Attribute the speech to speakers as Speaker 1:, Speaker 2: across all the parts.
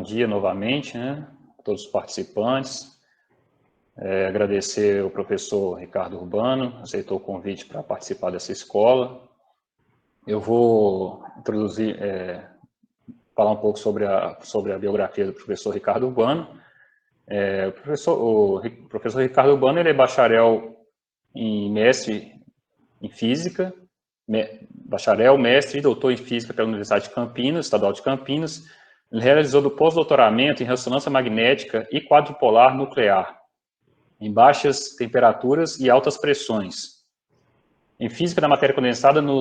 Speaker 1: dia novamente, né, a todos os participantes. Agradecer ao professor Ricardo Urbano, aceitou o convite para participar dessa escola. Eu vou introduzir, falar um pouco sobre a biografia do professor Ricardo Urbano. O professor Ricardo Urbano, ele é bacharel em mestre em física, bacharel, mestre e doutor em física pela Universidade de Campinas, Estadual de Campinas. Ele realizou do pós-doutoramento em ressonância magnética e quadrupolar nuclear, em baixas temperaturas e altas pressões, em física da matéria condensada no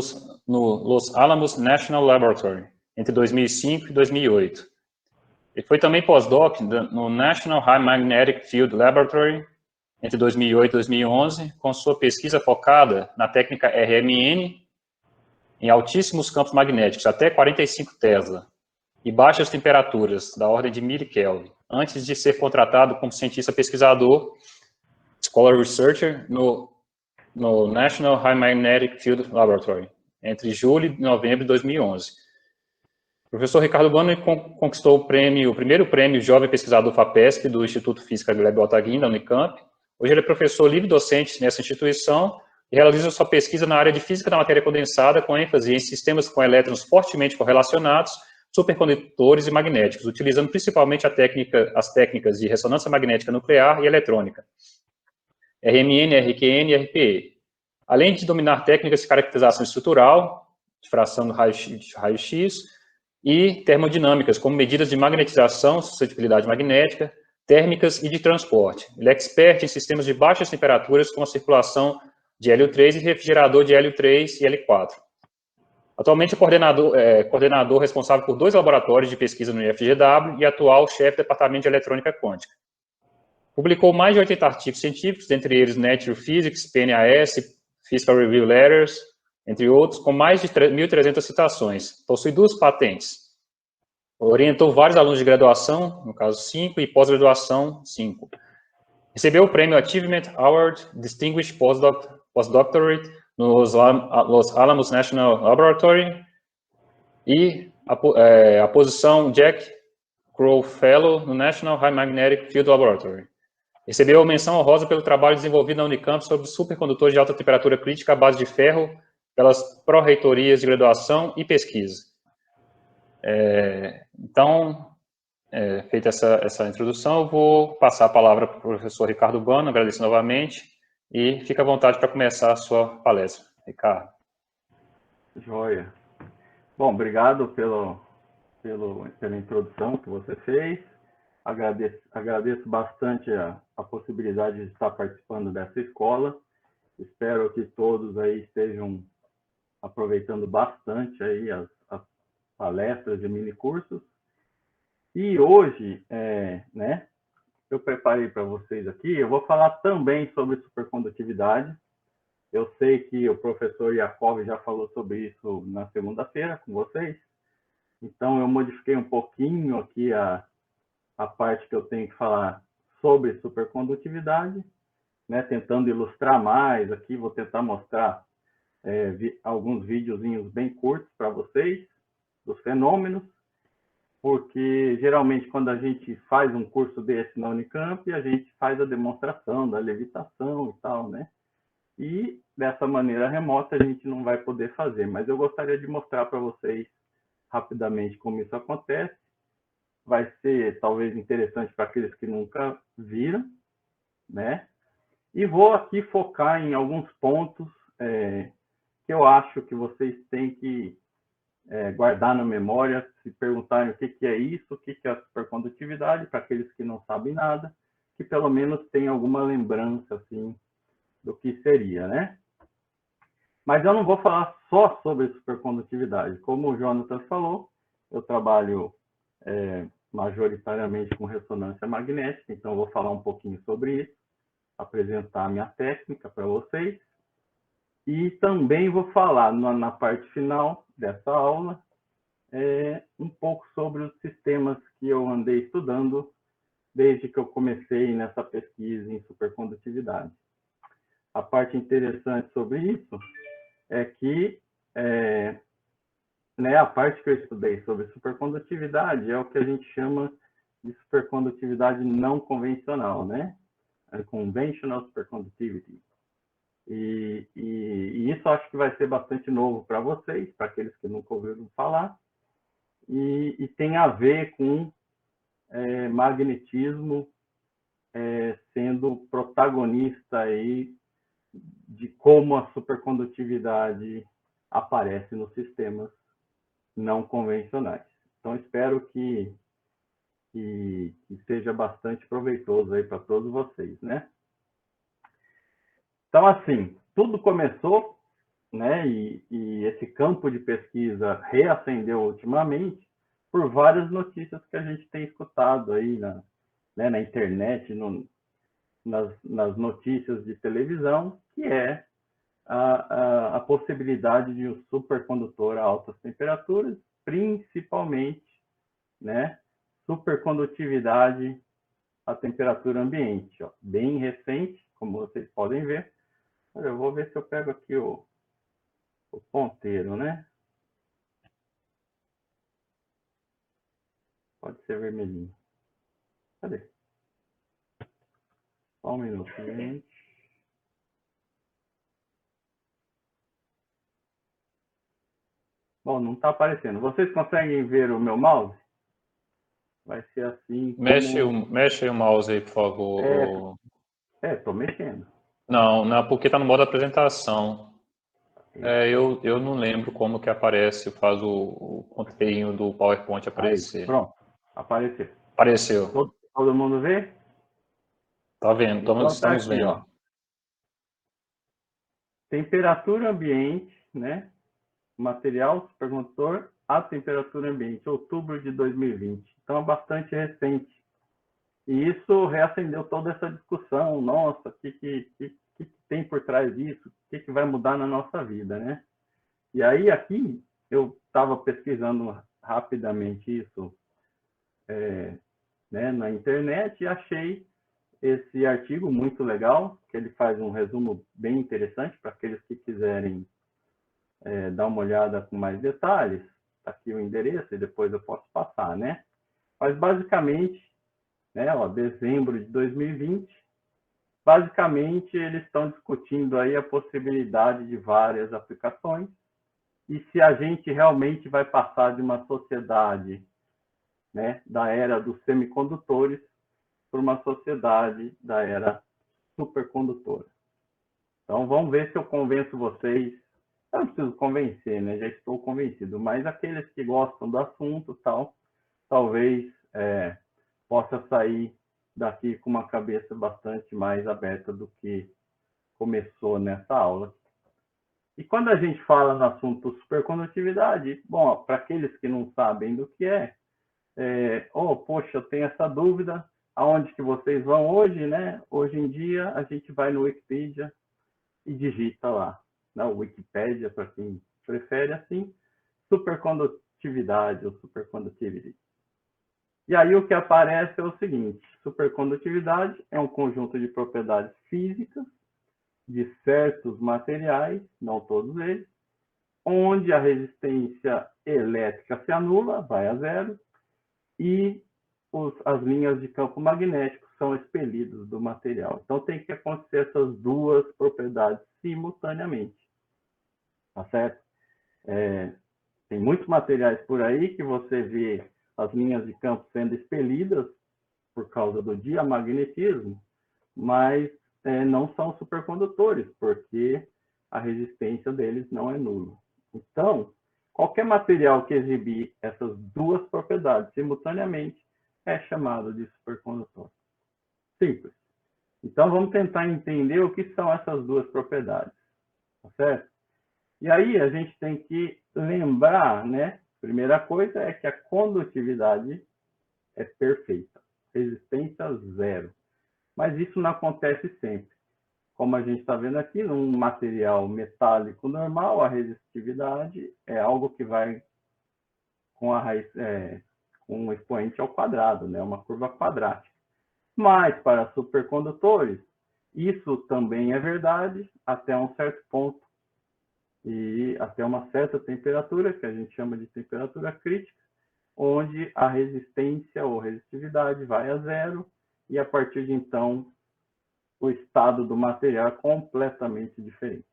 Speaker 1: Los Alamos National Laboratory, entre 2005 e 2008. Ele foi também pós-doc no National High Magnetic Field Laboratory, entre 2008 e 2011, com sua pesquisa focada na técnica RMN, em altíssimos campos magnéticos, até 45 Tesla, e baixas temperaturas, da ordem de milikelvin, antes de ser contratado como cientista pesquisador, Scholar Researcher, no National High Magnetic Field Laboratory, entre julho e novembro de 2011. O professor Ricardo Urbano conquistou o primeiro prêmio Jovem Pesquisador FAPESP do Instituto Física Gleb Altaguin, da Unicamp. Hoje ele é professor livre-docente nessa instituição e realiza sua pesquisa na área de física da matéria condensada, com ênfase em sistemas com elétrons fortemente correlacionados, supercondutores e magnéticos, utilizando principalmente as técnicas de ressonância magnética nuclear e eletrônica, RMN, RQN e RPE. Além de dominar técnicas de caracterização estrutural, difração do raio-x e termodinâmicas, como medidas de magnetização, suscetibilidade magnética, térmicas e de transporte. Ele é expert em sistemas de baixas temperaturas com a circulação de hélio 3 e refrigerador de hélio 3 e L4. Atualmente é coordenador responsável por 2 laboratórios de pesquisa no IFGW e atual chefe do departamento de eletrônica quântica. Publicou mais de 80 artigos científicos, dentre eles Nature Physics, PNAS, Physical Review Letters, entre outros, com mais de 1.300 citações. Possui 2 patentes. Orientou vários alunos de graduação, no caso 5, e pós-graduação 5. Recebeu o prêmio Achievement Award Distinguished Postdoctorate no Los Alamos National Laboratory e a posição Jack Crow Fellow no National High Magnetic Field Laboratory. Recebeu a menção honrosa pelo trabalho desenvolvido na Unicamp sobre supercondutores de alta temperatura crítica à base de ferro pelas pró-reitorias de graduação e pesquisa. Feita essa introdução, eu vou passar a palavra para o professor Ricardo Urbano, agradeço novamente, e fica à vontade para começar a sua palestra. Ricardo.
Speaker 2: Joia. Bom, obrigado pela introdução que você fez. Agradeço bastante a possibilidade de estar participando dessa escola. Espero que todos aí estejam aproveitando bastante aí as palestras e minicursos. E hoje, eu preparei para vocês aqui, eu vou falar também sobre supercondutividade. Eu sei que o professor Yakov já falou sobre isso na segunda-feira com vocês. Então, eu modifiquei um pouquinho aqui a parte que eu tenho que falar sobre supercondutividade, né, tentando ilustrar mais aqui, vou tentar mostrar alguns videozinhos bem curtos para vocês, dos fenômenos, porque geralmente quando a gente faz um curso desse na Unicamp, a gente faz a demonstração da levitação e tal, né? E dessa maneira remota a gente não vai poder fazer, mas eu gostaria de mostrar para vocês rapidamente como isso acontece. Vai ser talvez interessante para aqueles que nunca viram, né? E vou aqui focar em alguns pontos que eu acho que vocês têm que guardar na memória, se perguntarem o que é isso, o que é a supercondutividade, para aqueles que não sabem nada, que pelo menos tenham alguma lembrança assim, do que seria, né? Mas eu não vou falar só sobre supercondutividade. Como o Jonathan falou, eu trabalho majoritariamente com ressonância magnética, então eu vou falar um pouquinho sobre isso, apresentar a minha técnica para vocês. E também vou falar na parte final dessa aula um pouco sobre os sistemas que eu andei estudando desde que eu comecei nessa pesquisa em supercondutividade. A parte interessante sobre isso é que a parte que eu estudei sobre supercondutividade é o que a gente chama de supercondutividade não convencional, né? Unconventional Superconductivity. E isso acho que vai ser bastante novo para vocês, para aqueles que nunca ouviram falar, e tem a ver com magnetismo sendo protagonista aí de como a supercondutividade aparece nos sistemas não convencionais. Então, espero que seja bastante proveitoso aí para todos vocês, né? Então, assim, tudo começou, né? E esse campo de pesquisa reacendeu ultimamente por várias notícias que a gente tem escutado aí na internet, nas notícias de televisão, que é a possibilidade de um supercondutor a altas temperaturas, principalmente, né, supercondutividade à temperatura ambiente. Ó, bem recente, como vocês podem ver. Eu vou ver se eu pego aqui o ponteiro, né? Pode ser vermelhinho. Cadê? Só um minuto, gente. Bom, não está aparecendo. Vocês conseguem ver o meu mouse? Vai ser assim como...
Speaker 1: Mexe aí o mouse aí, por favor.
Speaker 2: Estou mexendo.
Speaker 1: Não, porque está no modo apresentação. Eu não lembro como que aparece, faz o ponteirinho do PowerPoint aparecer.
Speaker 2: Aí, pronto, apareceu.
Speaker 1: Apareceu.
Speaker 2: Todo mundo vê?
Speaker 1: Tá vendo,
Speaker 2: Então,
Speaker 1: estamos
Speaker 2: aqui,
Speaker 1: vendo.
Speaker 2: ó. Temperatura ambiente, né? Material supercondutor a temperatura ambiente, outubro de 2020. Então, é bastante recente. E isso reacendeu toda essa discussão. Nossa, o que tem por trás disso? O que vai mudar na nossa vida, né? E aí, aqui, eu estava pesquisando rapidamente isso né, na internet e achei esse artigo muito legal, que ele faz um resumo bem interessante para aqueles que quiserem dar uma olhada com mais detalhes. Está aqui o endereço e depois eu posso passar, né? Mas, basicamente, né, ó, dezembro de 2020, basicamente, eles estão discutindo aí a possibilidade de várias aplicações e se a gente realmente vai passar de uma sociedade, né, da era dos semicondutores para uma sociedade da era supercondutora. Então, vamos ver se eu convenço vocês. Eu não preciso convencer, né? Já estou convencido, mas aqueles que gostam do assunto, talvez possa sair daqui com uma cabeça bastante mais aberta do que começou nessa aula. E quando a gente fala no assunto supercondutividade, bom, para aqueles que não sabem do que poxa, eu tenho essa dúvida, aonde que vocês vão hoje, né? Hoje em dia, a gente vai no Wikipedia e digita lá, na Wikipédia, para quem prefere assim, supercondutividade ou superconductivity. E aí o que aparece é o seguinte: supercondutividade é um conjunto de propriedades físicas de certos materiais, não todos eles, onde a resistência elétrica se anula, vai a zero, e as linhas de campo magnético são expelidas do material. Então, tem que acontecer essas duas propriedades simultaneamente. Tá certo? Tem muitos materiais por aí que você vê as linhas de campo sendo expelidas por causa do diamagnetismo, mas não são supercondutores, porque a resistência deles não é nula. Então, qualquer material que exibir essas duas propriedades simultaneamente é chamado de supercondutor. Simples. Então, vamos tentar entender o que são essas duas propriedades. Tá certo? E aí, a gente tem que lembrar, né? Primeira coisa é que a condutividade é perfeita. Resistência zero. Mas isso não acontece sempre. Como a gente está vendo aqui, num material metálico normal, a resistividade é algo que vai com a raiz, com um expoente ao quadrado, né? Uma curva quadrática. Mas para supercondutores, isso também é verdade até um certo ponto e até uma certa temperatura, que a gente chama de temperatura crítica, onde a resistência ou resistividade vai a zero e, a partir de então, o estado do material é completamente diferente,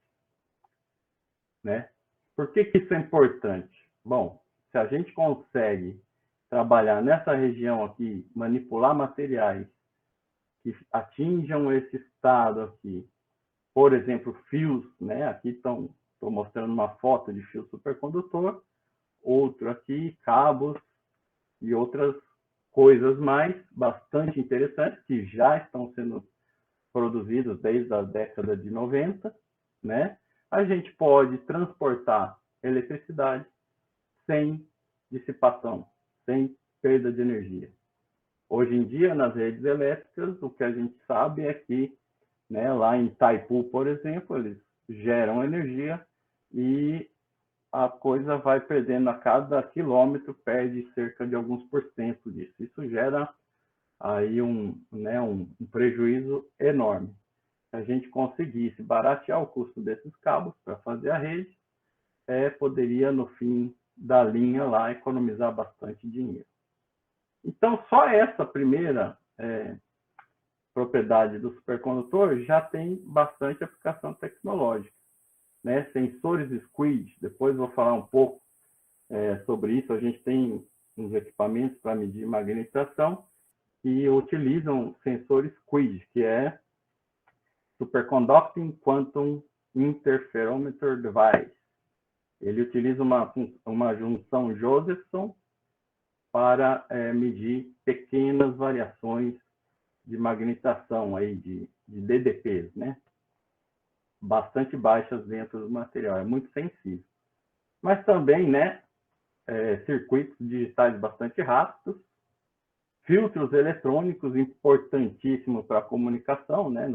Speaker 2: né? Por que isso é importante? Bom, se a gente consegue trabalhar nessa região aqui, manipular materiais que atinjam esse estado aqui, por exemplo, fios, né? Aqui estou mostrando uma foto de fio supercondutor, outro aqui, cabos e outras coisas mais bastante interessantes que já estão sendo produzidos desde a década de 90, né? A gente pode transportar eletricidade sem dissipação, sem perda de energia. Hoje em dia, nas redes elétricas, o que a gente sabe é que, né, lá em Itaipu, por exemplo, eles geram energia e a coisa vai perdendo a cada quilômetro, perde cerca de alguns % disso. Isso gera aí um prejuízo enorme. Se a gente conseguisse baratear o custo desses cabos para fazer a rede, poderia, no fim da linha lá, economizar bastante dinheiro. Então, só essa primeira propriedade do supercondutor já tem bastante aplicação tecnológica, né? Sensores SQUID, depois vou falar um pouco sobre isso. A gente tem uns equipamentos para medir magnetização que utilizam sensores SQUID, que é Superconducting Quantum Interferometer Device. Ele utiliza uma junção Josephson para medir pequenas variações de magnetização aí de DDPs, né? Bastante baixas dentro do material, é muito sensível. Mas também, né, circuitos digitais bastante rápidos, filtros eletrônicos importantíssimos para a comunicação, né,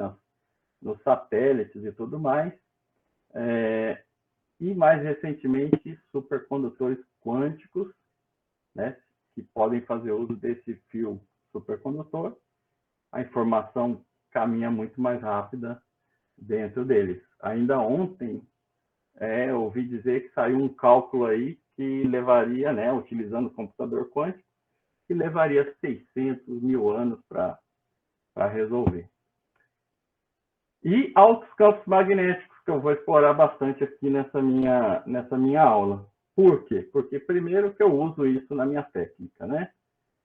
Speaker 2: nos satélites e tudo mais, e mais recentemente supercondutores quânticos, né, que podem fazer uso desse fio supercondutor. A informação caminha muito mais rápida dentro deles. Ainda ontem, eu ouvi dizer que saiu um cálculo aí que levaria, né, utilizando o computador quântico, que levaria 600 mil anos para resolver. E altos campos magnéticos, que eu vou explorar bastante aqui nessa minha aula. Por quê? Porque, primeiro, que eu uso isso na minha técnica, né,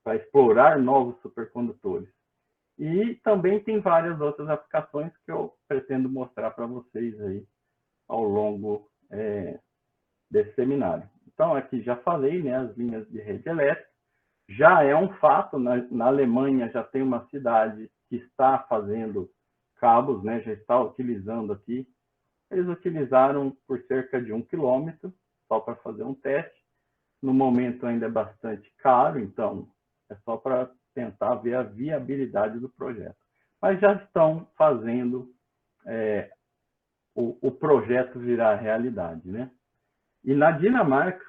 Speaker 2: para explorar novos supercondutores. E também tem várias outras aplicações que eu pretendo mostrar para vocês aí ao longo desse seminário. Então, aqui já falei, né, as linhas de rede elétrica. Já é um fato, na Alemanha já tem uma cidade que está fazendo cabos, né, já está utilizando aqui. Eles utilizaram por cerca de 1 quilômetro, só para fazer um teste. No momento ainda é bastante caro, então é só para tentar ver a viabilidade do projeto. Mas já estão fazendo o projeto virar realidade, né? E na Dinamarca,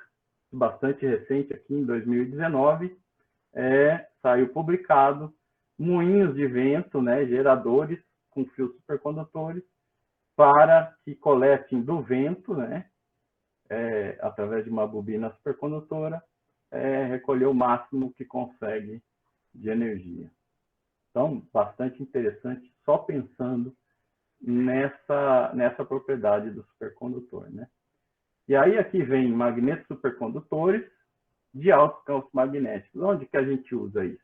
Speaker 2: bastante recente, aqui em 2019, saiu publicado moinhos de vento, né, geradores com fios supercondutores, para que coletem do vento, né, através de uma bobina supercondutora, recolher o máximo que consegue de energia. Então, bastante interessante, só pensando nessa propriedade do supercondutor, né? E aí aqui vem magnetos supercondutores de altos campos magnéticos. Onde que a gente usa isso?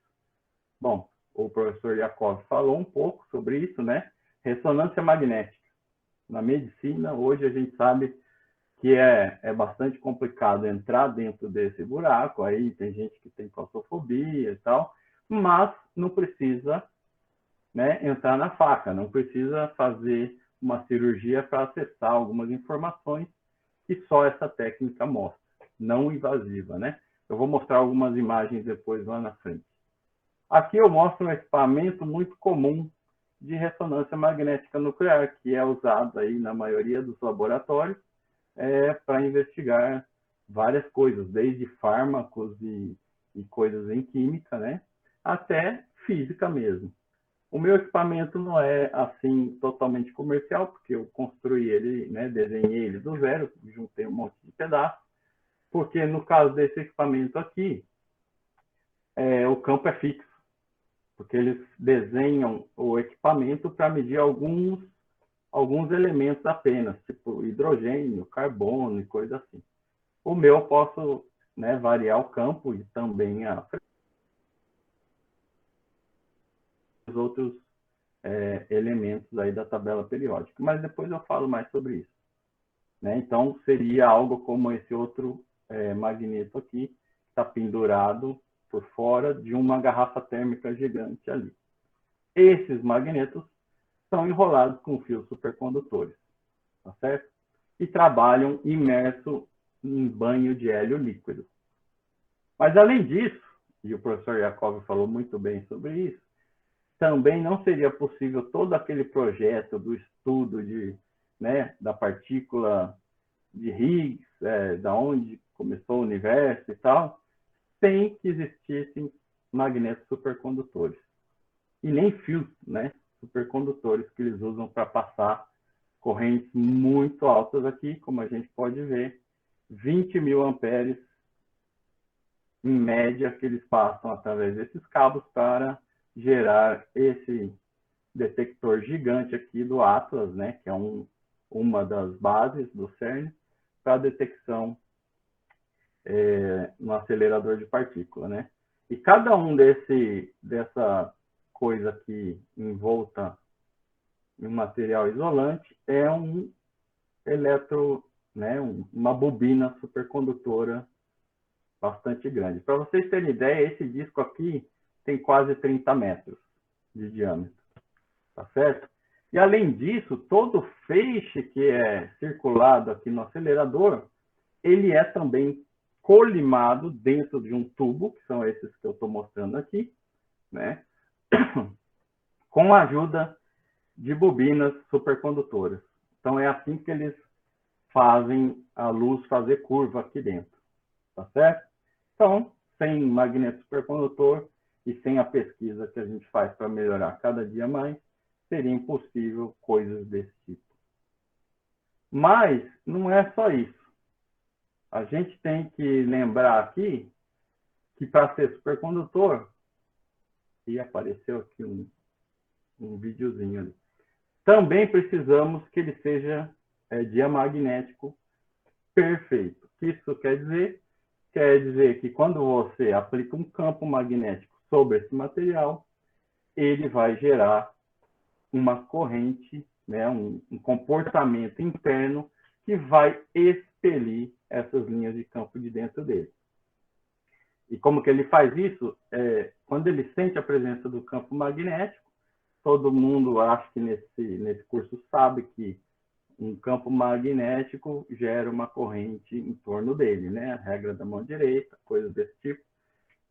Speaker 2: Bom, o professor Yakov falou um pouco sobre isso, né? Ressonância magnética. Na medicina, hoje a gente sabe que é bastante complicado entrar dentro desse buraco, aí tem gente que tem claustrofobia e tal, mas não precisa, né, entrar na faca, não precisa fazer uma cirurgia para acessar algumas informações que só essa técnica mostra, não invasiva, né? Eu vou mostrar algumas imagens depois lá na frente. Aqui eu mostro um equipamento muito comum de ressonância magnética nuclear, que é usado aí na maioria dos laboratórios para investigar várias coisas, desde fármacos e coisas em química, né, até física mesmo. O meu equipamento não é assim totalmente comercial, porque eu construí ele, né, desenhei ele do zero, juntei um monte de pedaços, porque no caso desse equipamento aqui, o campo é fixo, porque eles desenham o equipamento para medir alguns elementos apenas, tipo hidrogênio, carbono e coisa assim. O meu eu posso, né, variar o campo e também os outros elementos aí da tabela periódica, mas depois eu falo mais sobre isso, né? Então, seria algo como esse outro magneto aqui, que está pendurado por fora de uma garrafa térmica gigante ali. Esses magnetos são enrolados com fios supercondutores, tá certo? E trabalham imerso em banho de hélio líquido. Mas, além disso, e o professor Jacob falou muito bem sobre isso, também não seria possível todo aquele projeto do estudo da partícula de Higgs, da onde começou o universo e tal, sem que existissem magnetos supercondutores. E nem fios, né, supercondutores que eles usam para passar correntes muito altas aqui, como a gente pode ver, 20.000 amperes em média que eles passam através desses cabos para gerar esse detector gigante aqui do Atlas, né, que é uma das bases do CERN para a detecção no acelerador de partícula, né? E cada um dessa coisa aqui envolta em um material isolante é um uma bobina supercondutora bastante grande. Para vocês terem ideia, esse disco aqui tem quase 30 metros de diâmetro, tá certo? E além disso, todo feixe que é circulado aqui no acelerador, ele é também colimado dentro de um tubo, que são esses que eu estou mostrando aqui, né? Com a ajuda de bobinas supercondutoras. Então, é assim que eles fazem a luz fazer curva aqui dentro, tá certo? Então, sem magneto supercondutor e sem a pesquisa que a gente faz para melhorar cada dia mais, seria impossível coisas desse tipo. Mas não é só isso. A gente tem que lembrar aqui que para ser supercondutor, e apareceu aqui um videozinho ali, também precisamos que ele seja diamagnético perfeito. O que isso quer dizer? Quer dizer que quando você aplica um campo magnético sobre esse material, ele vai gerar uma corrente, né, um comportamento interno que vai expelir essas linhas de campo de dentro dele. E como que ele faz isso? Quando ele sente a presença do campo magnético, todo mundo, acho que nesse curso sabe que um campo magnético gera uma corrente em torno dele, né? A regra da mão direita, coisas desse tipo.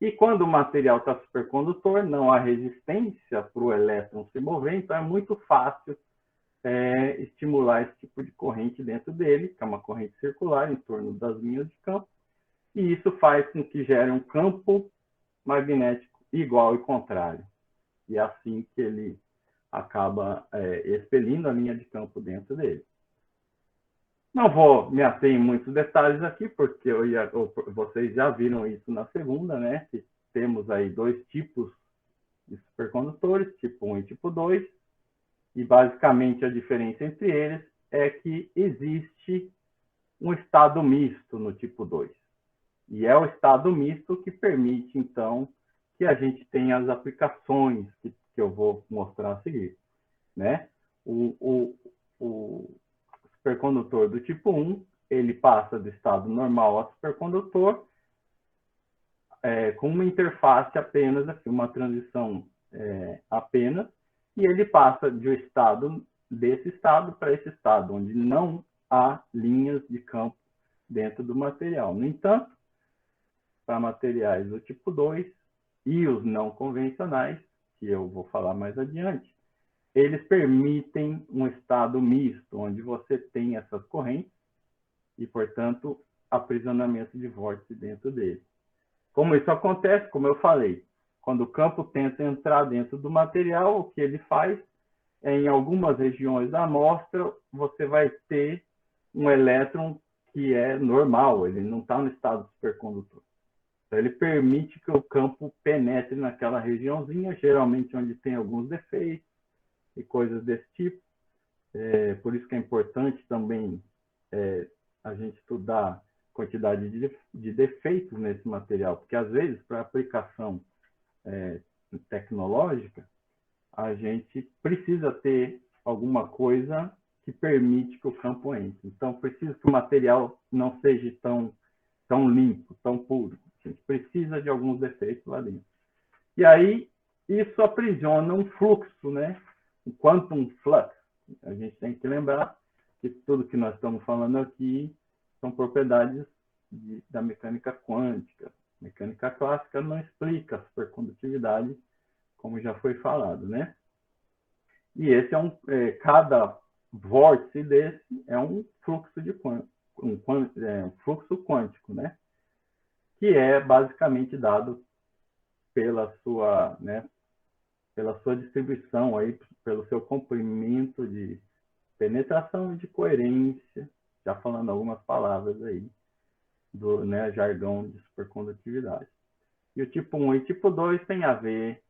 Speaker 2: E quando o material está supercondutor, não há resistência para o elétron se mover, então é muito fácil estimular esse tipo de corrente dentro dele, que é uma corrente circular em torno das linhas de campo, e isso faz com que gere um campo magnético igual e contrário. E é assim que ele acaba expelindo a linha de campo dentro dele. Não vou me ater em muitos detalhes aqui, porque vocês já viram isso na segunda, né? Que temos aí dois tipos de supercondutores, tipo 1 e tipo 2, e basicamente a diferença entre eles é que existe um estado misto no tipo 2. E é o estado misto que permite, então, que a gente tenha as aplicações que eu vou mostrar a seguir, né? O supercondutor do tipo 1, ele passa do estado normal a supercondutor com uma interface apenas, aqui, uma transição apenas, e ele passa desse estado para esse estado, onde não há linhas de campo dentro do material. No entanto, para materiais do tipo 2 e os não convencionais, que eu vou falar mais adiante, eles permitem um estado misto, onde você tem essas correntes e, portanto, aprisionamento de vórtice dentro dele. Como isso acontece, como eu falei, quando o campo tenta entrar dentro do material, o que ele faz é, em algumas regiões da amostra, você vai ter um elétron que é normal, ele não está no estado supercondutor. Então, ele permite que o campo penetre naquela regiãozinha, geralmente onde tem alguns defeitos e coisas desse tipo. Por isso que é importante também a gente estudar a quantidade de defeitos nesse material, porque às vezes, para aplicação tecnológica, a gente precisa ter alguma coisa que permite que o campo entre. Então, precisa que o material não seja tão limpo, tão puro. A gente precisa de alguns defeitos lá dentro. E aí, isso aprisiona um fluxo, né? Um quantum flux. A gente tem que lembrar que tudo que nós estamos falando aqui são propriedades da mecânica quântica. Mecânica clássica não explica a supercondutividade, como já foi falado, né? E esse cada vórtice desse é um fluxo um fluxo quântico, né? Que é basicamente dado pela sua distribuição aí, pelo seu comprimento de penetração e de coerência, já falando algumas palavras aí do jargão de supercondutividade. E o tipo 1 e tipo 2 tem a ver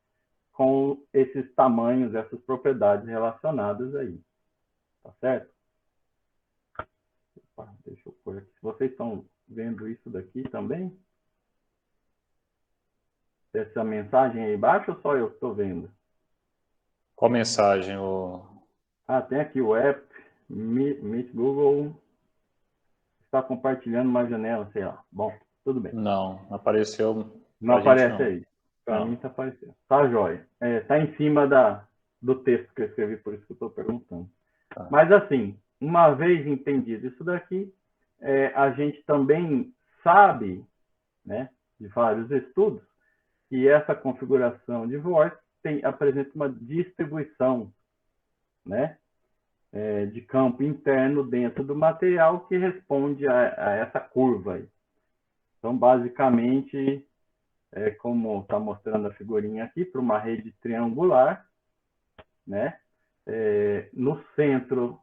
Speaker 2: com esses tamanhos, essas propriedades relacionadas aí. Tá certo? Opa, deixa eu pôr aqui. Vocês estão vendo isso daqui também? Essa mensagem aí embaixo ou só eu que estou vendo?
Speaker 1: Qual mensagem?
Speaker 2: Tem aqui o app, Meet Google, está compartilhando uma janela, sei lá. Bom, tudo bem.
Speaker 1: Não apareceu.
Speaker 2: Não aparece aí. Para mim está aparecendo. Tá jóia. Tá em cima do texto que eu escrevi, por isso que eu estou perguntando. Tá. Mas assim, uma vez entendido isso daqui, a gente também sabe, né, de vários estudos, que essa configuração de vórtice apresenta uma distribuição, né, de campo interno dentro do material que responde a essa curva aí. Então, basicamente, como está mostrando a figurinha aqui, para uma rede triangular, né? No centro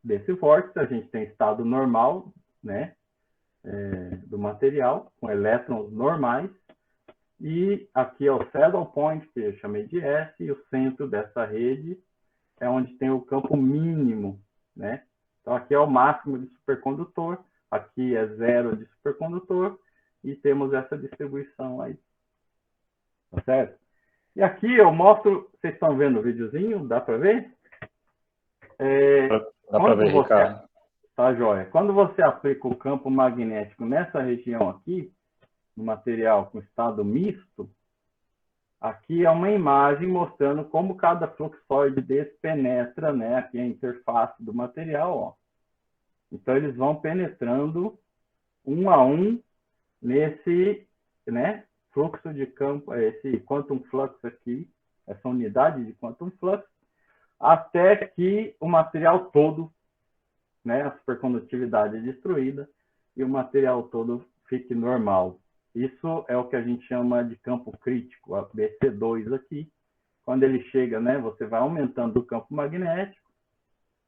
Speaker 2: desse vórtice, a gente tem estado normal, né? Do material, com elétrons normais, e aqui é o saddle point, que eu chamei de S, e o centro dessa rede é onde tem o campo mínimo, né? Então, aqui é o máximo de supercondutor, aqui é zero de supercondutor, e temos essa distribuição aí. Tá certo? E aqui eu mostro, vocês estão vendo o videozinho? Dá para ver?
Speaker 1: Dá para ver, Ricardo.
Speaker 2: Tá joia. Quando você aplica o campo magnético nessa região aqui, no material com estado misto, aqui é uma imagem mostrando como cada fluxoide desse penetra, né? Aqui é a interface do material, ó. Então, eles vão penetrando um a um nesse, né, fluxo de campo, esse quantum flux aqui, essa unidade de quantum flux, até que o material todo, né, a supercondutividade é destruída e o material todo fique normal. Isso é o que a gente chama de campo crítico, a BC2 aqui. Quando ele chega, né, você vai aumentando o campo magnético.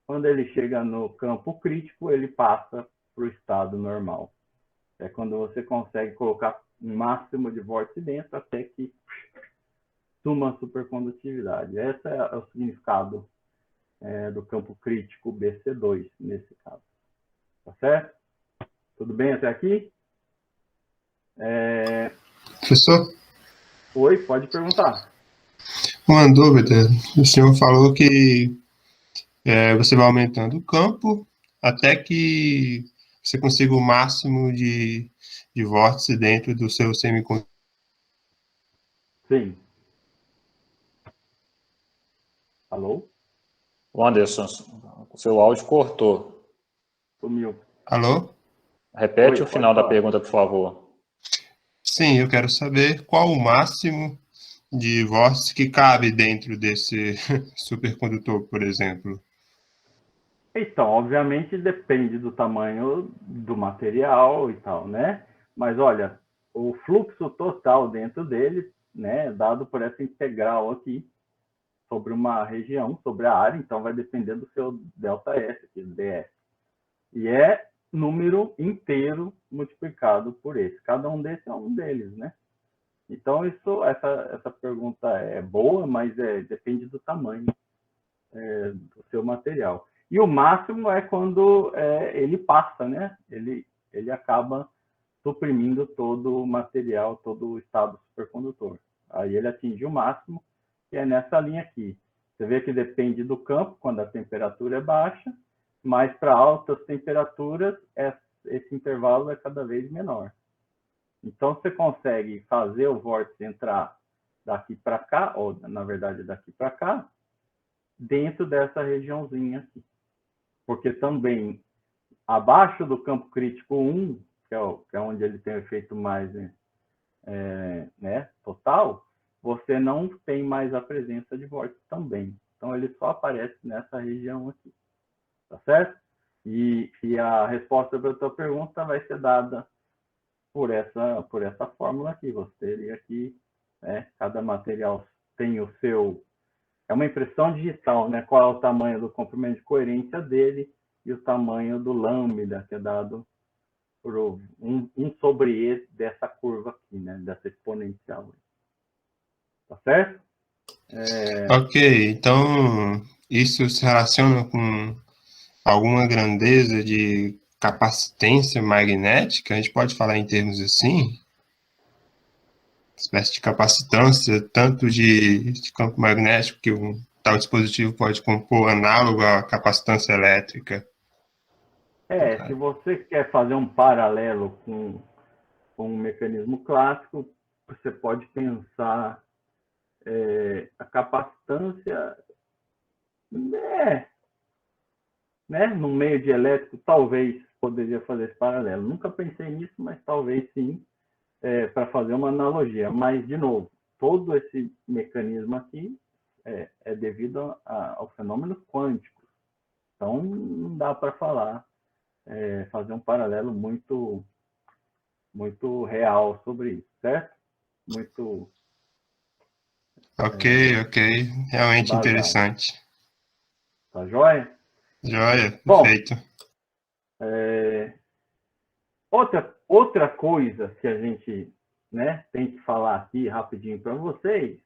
Speaker 2: Quando ele chega no campo crítico, ele passa para o estado normal. É quando você consegue colocar um máximo de vórtice dentro até que suma a supercondutividade. Esse é o significado do campo crítico BC2, nesse caso. Tá certo? Tudo bem até aqui?
Speaker 3: Professor?
Speaker 2: Oi, pode perguntar.
Speaker 3: Uma dúvida. O senhor falou que você vai aumentando o campo até que você consiga o máximo de vórtice dentro do seu semicondutor.
Speaker 2: Sim. Alô?
Speaker 1: Anderson, o seu áudio cortou.
Speaker 2: Sumiu.
Speaker 3: Alô?
Speaker 1: Repete o final da pergunta, por favor.
Speaker 3: Sim, eu quero saber qual o máximo de vórtice que cabe dentro desse supercondutor, por exemplo.
Speaker 2: Então, obviamente depende do tamanho do material e tal, né? Mas olha, o fluxo total dentro dele, né, dado por essa integral aqui, sobre uma região, sobre a área, então vai depender do seu ΔS, aqui, ds. E é número inteiro multiplicado por esse. Cada um desses é um deles, né? Então, essa pergunta é boa, mas depende do tamanho do seu material. E o máximo é quando ele passa, né? Ele acaba suprimindo todo o material, todo o estado supercondutor. Aí ele atinge o máximo, que é nessa linha aqui. Você vê que depende do campo, quando a temperatura é baixa, mas para altas temperaturas, esse intervalo é cada vez menor. Então, você consegue fazer o vórtice entrar daqui para cá, ou, na verdade, daqui para cá, dentro dessa regiãozinha aqui. Porque também, abaixo do campo crítico 1, que é onde ele tem o efeito mais total, você não tem mais a presença de vórtice também. Então, ele só aparece nessa região aqui. Tá certo? E a resposta para a tua pergunta vai ser dada por essa fórmula aqui. Você teria aqui, cada material tem o seu... É uma impressão digital, né? Qual é o tamanho do comprimento de coerência dele e o tamanho do lambda, que é dado por um sobre e dessa curva aqui, né? Dessa exponencial. Tá certo?
Speaker 3: Ok, então isso se relaciona com alguma grandeza de capacitância magnética? A gente pode falar em termos assim? Espécie de capacitância, tanto de campo magnético, que um tal dispositivo pode compor análogo à capacitância elétrica.
Speaker 2: Se você quer fazer um paralelo com um mecanismo clássico, você pode pensar a capacitância no meio de elétrico, talvez poderia fazer esse paralelo. Nunca pensei nisso, mas talvez sim, para fazer uma analogia. Mas, de novo, todo esse mecanismo aqui é devido ao fenômeno quântico. Então, não dá para fazer um paralelo muito, muito real sobre isso, certo? Muito...
Speaker 3: Ok. Realmente
Speaker 2: embasado.
Speaker 3: interessante.
Speaker 2: Tá joia?
Speaker 3: Joia,
Speaker 2: Bom,
Speaker 3: perfeito.
Speaker 2: outra coisa que a gente tem que falar aqui rapidinho para vocês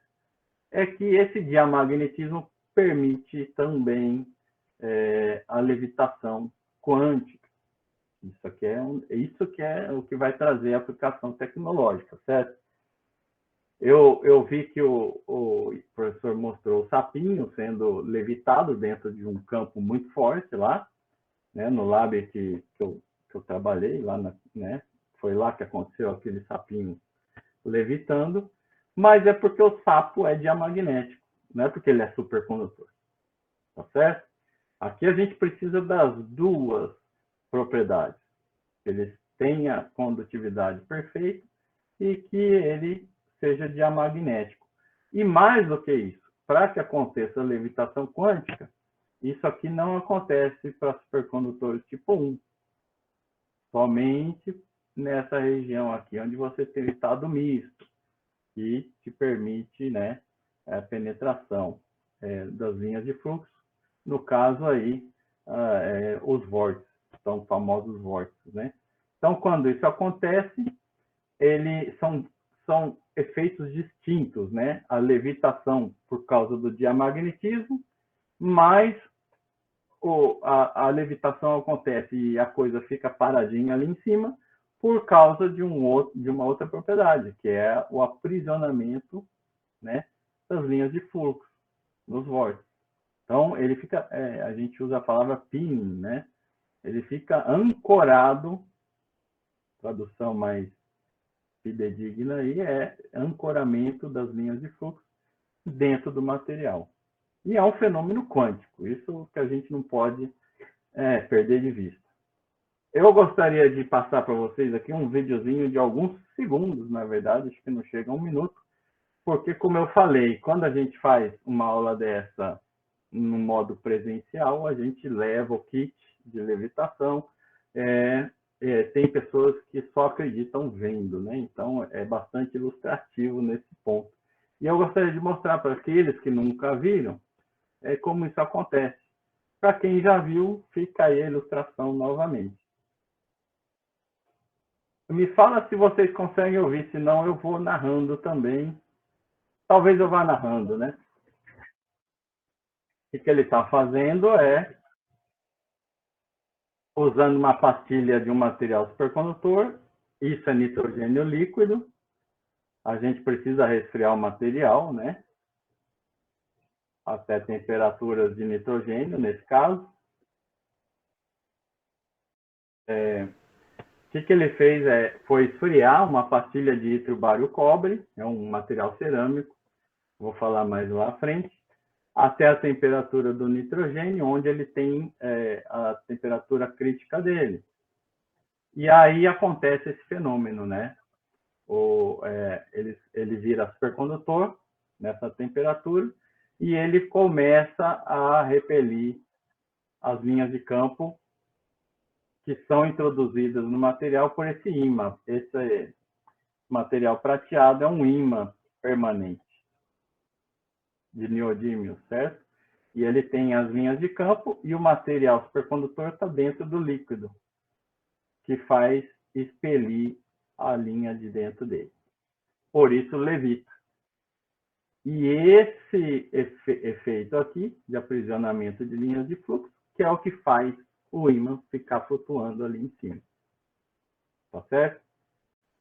Speaker 2: é que esse diamagnetismo permite também a levitação quântica. Isso que é o que vai trazer a aplicação tecnológica, certo? Eu vi que o professor mostrou o sapinho sendo levitado dentro de um campo muito forte lá, no lab que eu trabalhei, lá foi lá que aconteceu aquele sapinho levitando, mas é porque o sapo é diamagnético, não é porque ele é supercondutor. Tá certo? Aqui a gente precisa das duas propriedades. Que ele tenha condutividade perfeita e que ele seja diamagnético. E mais do que isso, para que aconteça a levitação quântica, isso aqui não acontece para supercondutores tipo 1. Somente nessa região aqui, onde você tem o estado misto, que te permite a penetração das linhas de fluxo. No caso aí, os vórtices, são famosos vórtices, né? Então, quando isso acontece, são efeitos distintos, né? A levitação por causa do diamagnetismo, mas a levitação acontece e a coisa fica paradinha ali em cima por causa de uma outra propriedade, que é o aprisionamento das linhas de fluxo nos vórtices. Então, ele fica, a gente usa a palavra pinning, ele fica ancorado, tradução mais fidedigna aí é ancoramento das linhas de fluxo dentro do material. E é um fenômeno quântico, isso que a gente não pode perder de vista. Eu gostaria de passar para vocês aqui um videozinho de alguns segundos, na verdade, acho que não chega a 1 minuto, porque, como eu falei, quando a gente faz uma aula dessa no modo presencial, a gente leva o kit de levitação, tem pessoas que só acreditam vendo, né? Então, é bastante ilustrativo nesse ponto. E eu gostaria de mostrar para aqueles que nunca viram como isso acontece. Para quem já viu, fica aí a ilustração novamente. Me fala se vocês conseguem ouvir, senão eu vou narrando também. Talvez eu vá narrando, né? O que ele está fazendo é, usando uma pastilha de um material supercondutor, isso é nitrogênio líquido, a gente precisa resfriar o material, né? Até temperaturas de nitrogênio, nesse caso. O que ele fez foi esfriar uma pastilha de hidrobário cobre, é um material cerâmico, vou falar mais lá à frente, até a temperatura do nitrogênio, onde ele tem a temperatura crítica dele. E aí acontece esse fenômeno, né? Ele vira supercondutor nessa temperatura e ele começa a repelir as linhas de campo que são introduzidas no material por esse ímã. Esse material prateado é um ímã permanente de neodímio, certo? E ele tem as linhas de campo e o material supercondutor está dentro do líquido, que faz expelir a linha de dentro dele. Por isso, levita. E esse efeito aqui, de aprisionamento de linhas de fluxo, que é o que faz o ímã ficar flutuando ali em cima. Tá certo?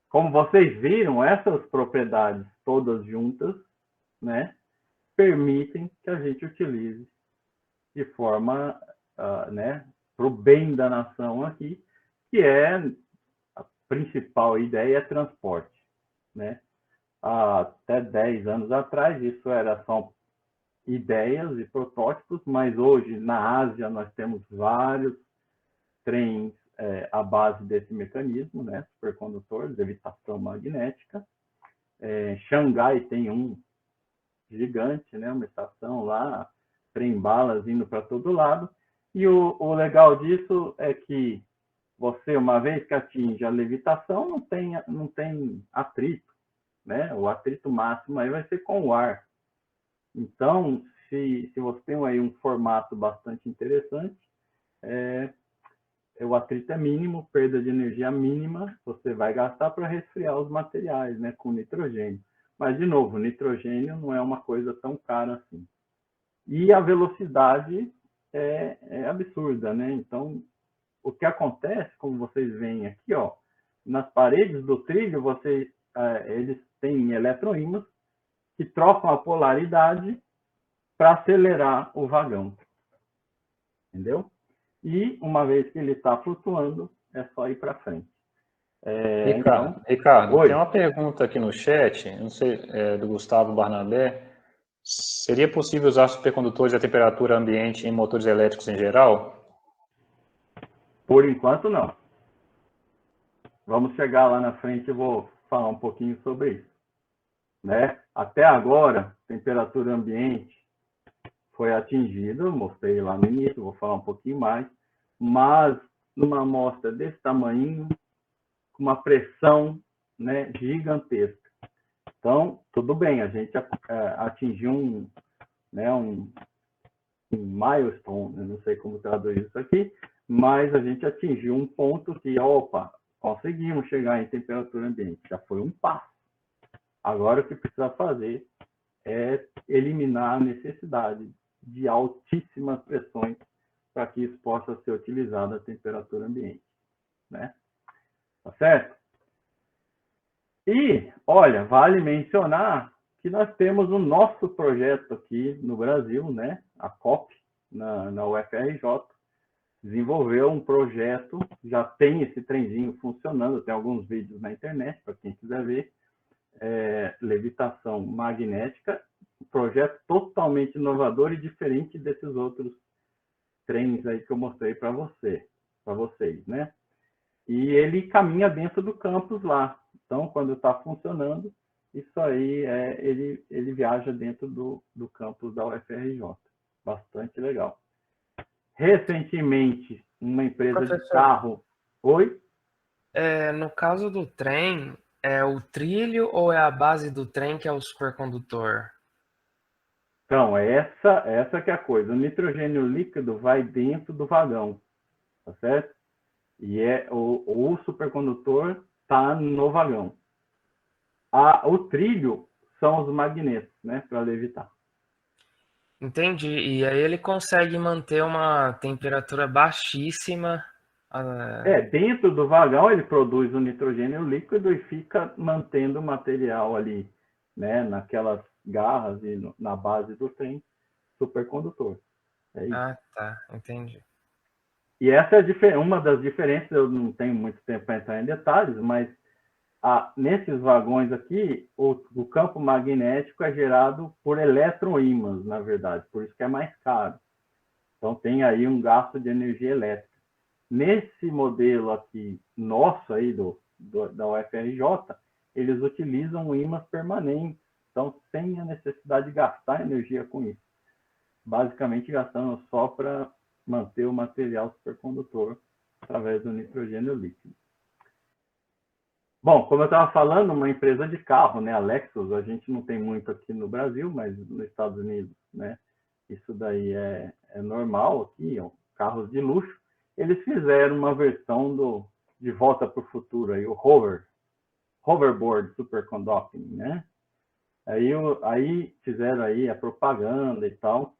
Speaker 2: Como vocês viram, essas propriedades todas juntas, né, permitem que a gente utilize de forma, né, para o bem da nação aqui, que é a principal ideia é transporte, né? Há até 10 anos atrás, isso era só ideias e protótipos, mas hoje na Ásia nós temos vários trens à base desse mecanismo, né, supercondutor, de levitação magnética. Xangai tem um gigante, né, uma estação lá, trem-balas indo para todo lado. E o legal disso é que você, uma vez que atinge a levitação, não tem atrito, né? O atrito máximo aí vai ser com o ar. Então, se você tem aí um formato bastante interessante, o atrito é mínimo, perda de energia mínima, você vai gastar para resfriar os materiais, né, com nitrogênio. Mas, de novo, nitrogênio não é uma coisa tão cara assim. E a velocidade é absurda, né? Então, o que acontece, como vocês veem aqui, ó, nas paredes do trilho, eles têm eletroímãs que trocam a polaridade para acelerar o vagão. Entendeu? E, uma vez que ele está flutuando, é só ir para frente.
Speaker 1: Ricardo, tem uma pergunta aqui no chat, não sei, do Gustavo Barnabé. Seria possível usar supercondutores a temperatura ambiente em motores elétricos em geral?
Speaker 2: Por enquanto, não. Vamos chegar lá na frente e vou falar um pouquinho sobre isso. Né? Até agora, temperatura ambiente foi atingida, mostrei lá no início, vou falar um pouquinho mais, mas numa amostra desse tamanho, com uma pressão, né, gigantesca. Então, tudo bem, a gente atingiu um milestone, eu não sei como traduzir isso aqui, mas a gente atingiu um ponto que, opa, conseguimos chegar em temperatura ambiente, já foi um passo. Agora, o que precisa fazer é eliminar a necessidade de altíssimas pressões para que isso possa ser utilizado a temperatura ambiente, né? Tá certo? E, olha, vale mencionar que nós temos o nosso projeto aqui no Brasil, né? A COP, na UFRJ, desenvolveu um projeto, já tem esse trenzinho funcionando, tem alguns vídeos na internet, para quem quiser ver, levitação magnética, um projeto totalmente inovador e diferente desses outros trens aí que eu mostrei para vocês, né? E ele caminha dentro do campus lá. Então, quando está funcionando, isso aí, ele viaja dentro do campus da UFRJ. Bastante legal. Recentemente, uma empresa de carro... Oi?
Speaker 4: No caso do trem, é o trilho ou é a base do trem que é o supercondutor?
Speaker 2: Então, essa que é a coisa. O nitrogênio líquido vai dentro do vagão, tá certo? E o supercondutor está no vagão. O trilho são os magnetos, né, para levitar.
Speaker 4: Entendi. E aí ele consegue manter uma temperatura baixíssima.
Speaker 2: Dentro do vagão ele produz o nitrogênio líquido e fica mantendo o material ali, né, naquelas garras e na base do trem supercondutor. É isso.
Speaker 4: Ah, tá. Entendi.
Speaker 2: E essa é uma das diferenças, eu não tenho muito tempo para entrar em detalhes, mas nesses vagões aqui, o campo magnético é gerado por eletroímãs, na verdade, por isso que é mais caro. Então tem aí um gasto de energia elétrica. Nesse modelo aqui, nosso aí da UFRJ, eles utilizam ímãs permanentes, então sem a necessidade de gastar energia com isso. Basicamente gastando só para manter o material supercondutor através do nitrogênio líquido. Bom, como eu estava falando, uma empresa de carro, né, a Lexus, a gente não tem muito aqui no Brasil, mas nos Estados Unidos, né, isso daí é normal aqui, carros de luxo. Eles fizeram uma versão de Volta para o Futuro, aí, o Hoverboard Superconducting, né? Aí fizeram aí a propaganda e tal.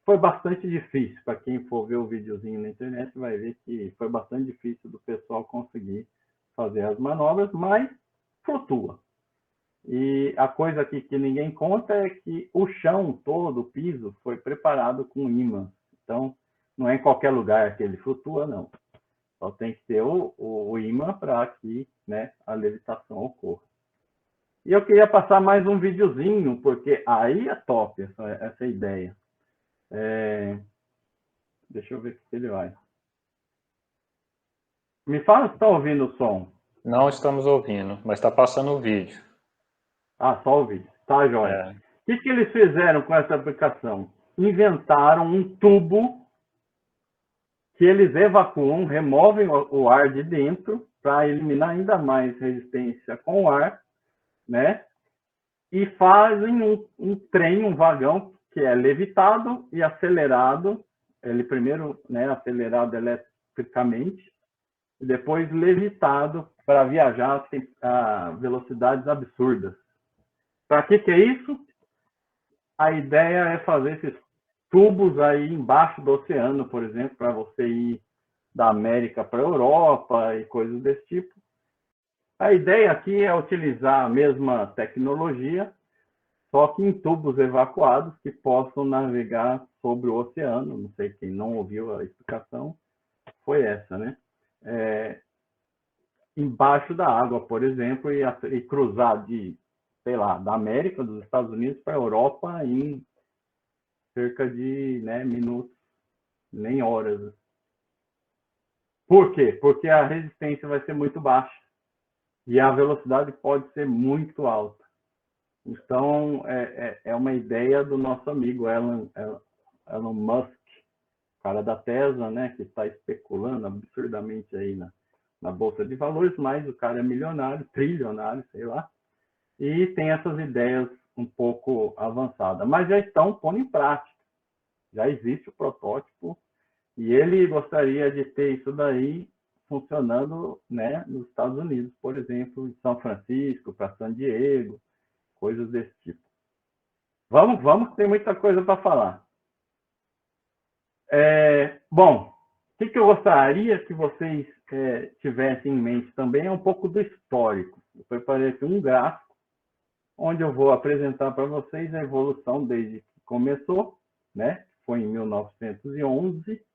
Speaker 2: Foi bastante difícil, para quem for ver o videozinho na internet, vai ver que foi bastante difícil do pessoal conseguir fazer as manobras, mas flutua. E a coisa aqui que ninguém conta é que o chão todo, o piso, foi preparado com ímã. Então, não é em qualquer lugar que ele flutua, não. Só tem que ter o ímã para que, né, a levitação ocorra. E eu queria passar mais um videozinho, porque aí é top essa ideia. Deixa eu ver se ele vai. Me fala se está ouvindo o som.
Speaker 1: Não estamos ouvindo, mas está passando o vídeo.
Speaker 2: Só o vídeo. Tá, joia. O que eles fizeram com essa aplicação? Inventaram um tubo que eles evacuam, removem o ar de dentro para eliminar ainda mais resistência com o ar, né? E fazem um trem, um vagão que é levitado e acelerado. Ele primeiro, né, acelerado eletricamente e depois levitado para viajar a velocidades absurdas. Para que é isso? A ideia é fazer esses tubos aí embaixo do oceano, por exemplo, para você ir da América para a Europa e coisas desse tipo. A ideia aqui é utilizar a mesma tecnologia, só que em tubos evacuados que possam navegar sobre o oceano. Não sei quem não ouviu a explicação, foi essa, né? Embaixo da água, por exemplo, e cruzar sei lá, da América, dos Estados Unidos para a Europa em cerca de, né, minutos, nem horas. Por quê? Porque a resistência vai ser muito baixa e a velocidade pode ser muito alta. Então, é uma ideia do nosso amigo Elon Musk, cara da Tesla, né, que está especulando absurdamente aí na Bolsa de Valores, mas o cara é milionário, trilionário, sei lá, e tem essas ideias um pouco avançadas, mas já estão pondo em prática. Já existe o protótipo e ele gostaria de ter isso daí funcionando, né, nos Estados Unidos, por exemplo, em São Francisco, para San Diego, coisas desse tipo. Vamos, tem muita coisa para falar. Bom, o que eu gostaria que vocês tivessem em mente também é um pouco do histórico. Eu preparei aqui um gráfico, onde eu vou apresentar para vocês a evolução desde que começou, né? Foi em 1911,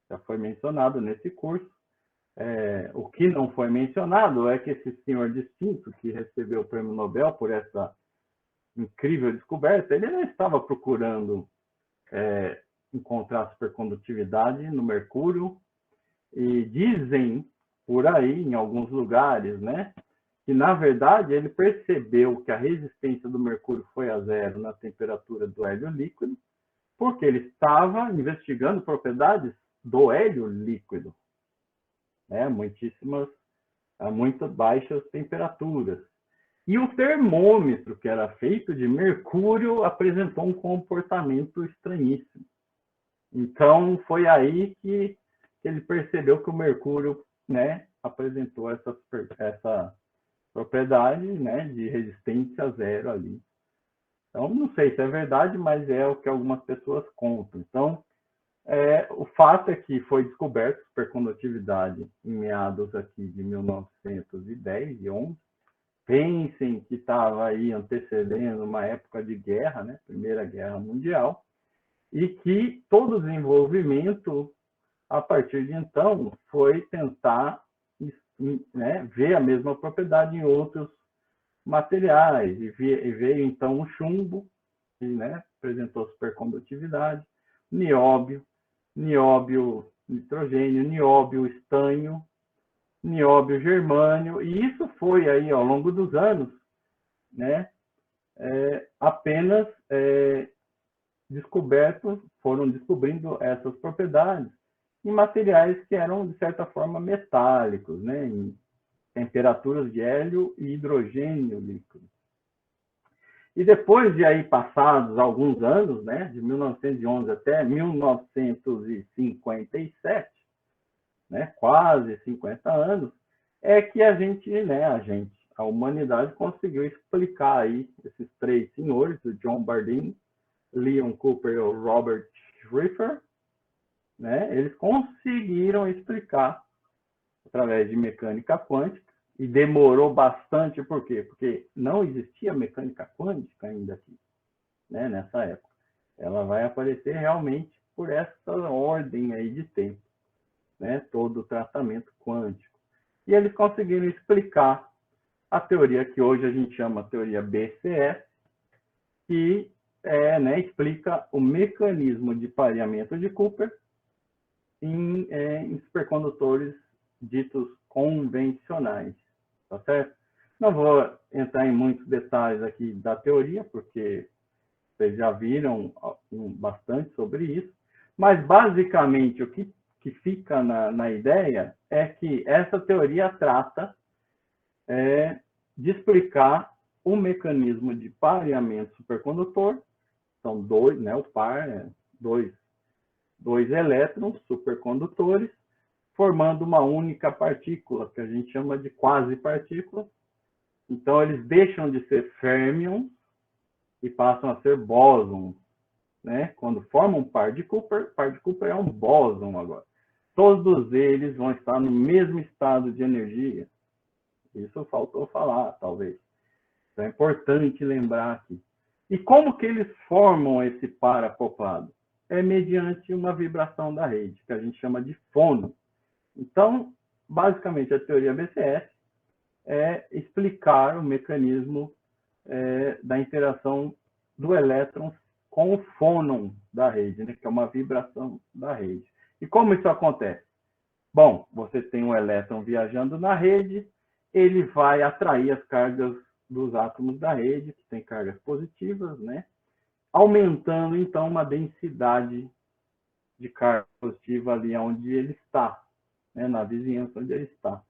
Speaker 2: já foi mencionado nesse curso. O que não foi mencionado é que esse senhor distinto, que recebeu o prêmio Nobel por essa incrível descoberta, ele não estava procurando encontrar supercondutividade no mercúrio, e dizem por aí, em alguns lugares, né, que na verdade ele percebeu que a resistência do mercúrio foi a zero na temperatura do hélio líquido, porque ele estava investigando propriedades do hélio líquido, né, a muito baixas temperaturas. E o termômetro, que era feito de mercúrio, apresentou um comportamento estranhíssimo. Então, foi aí que ele percebeu que o mercúrio, né, apresentou essa propriedade, né, de resistência zero ali. Então, não sei se é verdade, mas é o que algumas pessoas contam. Então, o fato é que foi descoberto supercondutividade em meados aqui de 1910 e 11. Pensem que estava aí antecedendo uma época de guerra, né, Primeira Guerra Mundial, e que todo o desenvolvimento, a partir de então, foi tentar, né, ver a mesma propriedade em outros materiais, e veio então o chumbo, que, né, apresentou supercondutividade, nióbio, nitrogênio, nióbio estanho, nióbio germânio, e isso foi aí ao longo dos anos, né, apenas foram descobrindo essas propriedades em materiais que eram, de certa forma, metálicos, né, em temperaturas de hélio e hidrogênio líquido. E depois de aí passados alguns anos, né, de 1911 até 1957, né, quase 50 anos, é que a humanidade conseguiu explicar aí esses três senhores, o John Bardeen, Leon Cooper e o Robert Schrieffer, né, eles conseguiram explicar através de mecânica quântica, e demorou bastante, por quê? Porque não existia mecânica quântica ainda aqui, né, nessa época. Ela vai aparecer realmente por essa ordem aí de tempo, né, todo o tratamento quântico. E eles conseguiram explicar a teoria que hoje a gente chama teoria BCS, que explica o mecanismo de pareamento de Cooper em supercondutores ditos convencionais, tá certo? Não vou entrar em muitos detalhes aqui da teoria, porque vocês já viram bastante sobre isso, mas basicamente o que fica na ideia é que essa teoria trata de explicar o mecanismo de pareamento supercondutor. São dois, né, o par, dois elétrons supercondutores, formando uma única partícula, que a gente chama de quasi-partícula. Então, eles deixam de ser férmions e passam a ser bósons, né? Quando formam um par de Cooper é um bóson agora. Todos eles vão estar no mesmo estado de energia. Isso faltou falar, talvez. Então, é importante lembrar aqui. E como que eles formam esse par acoplado? É mediante uma vibração da rede, que a gente chama de fônon. Então, basicamente, a teoria BCS é explicar o mecanismo da interação do elétron com o fônon da rede, né, que é uma vibração da rede. E como isso acontece? Bom, você tem um elétron viajando na rede, ele vai atrair as cargas dos átomos da rede, que tem cargas positivas, né, aumentando, então, uma densidade de carga positiva ali onde ele está, né, na vizinhança onde ele está.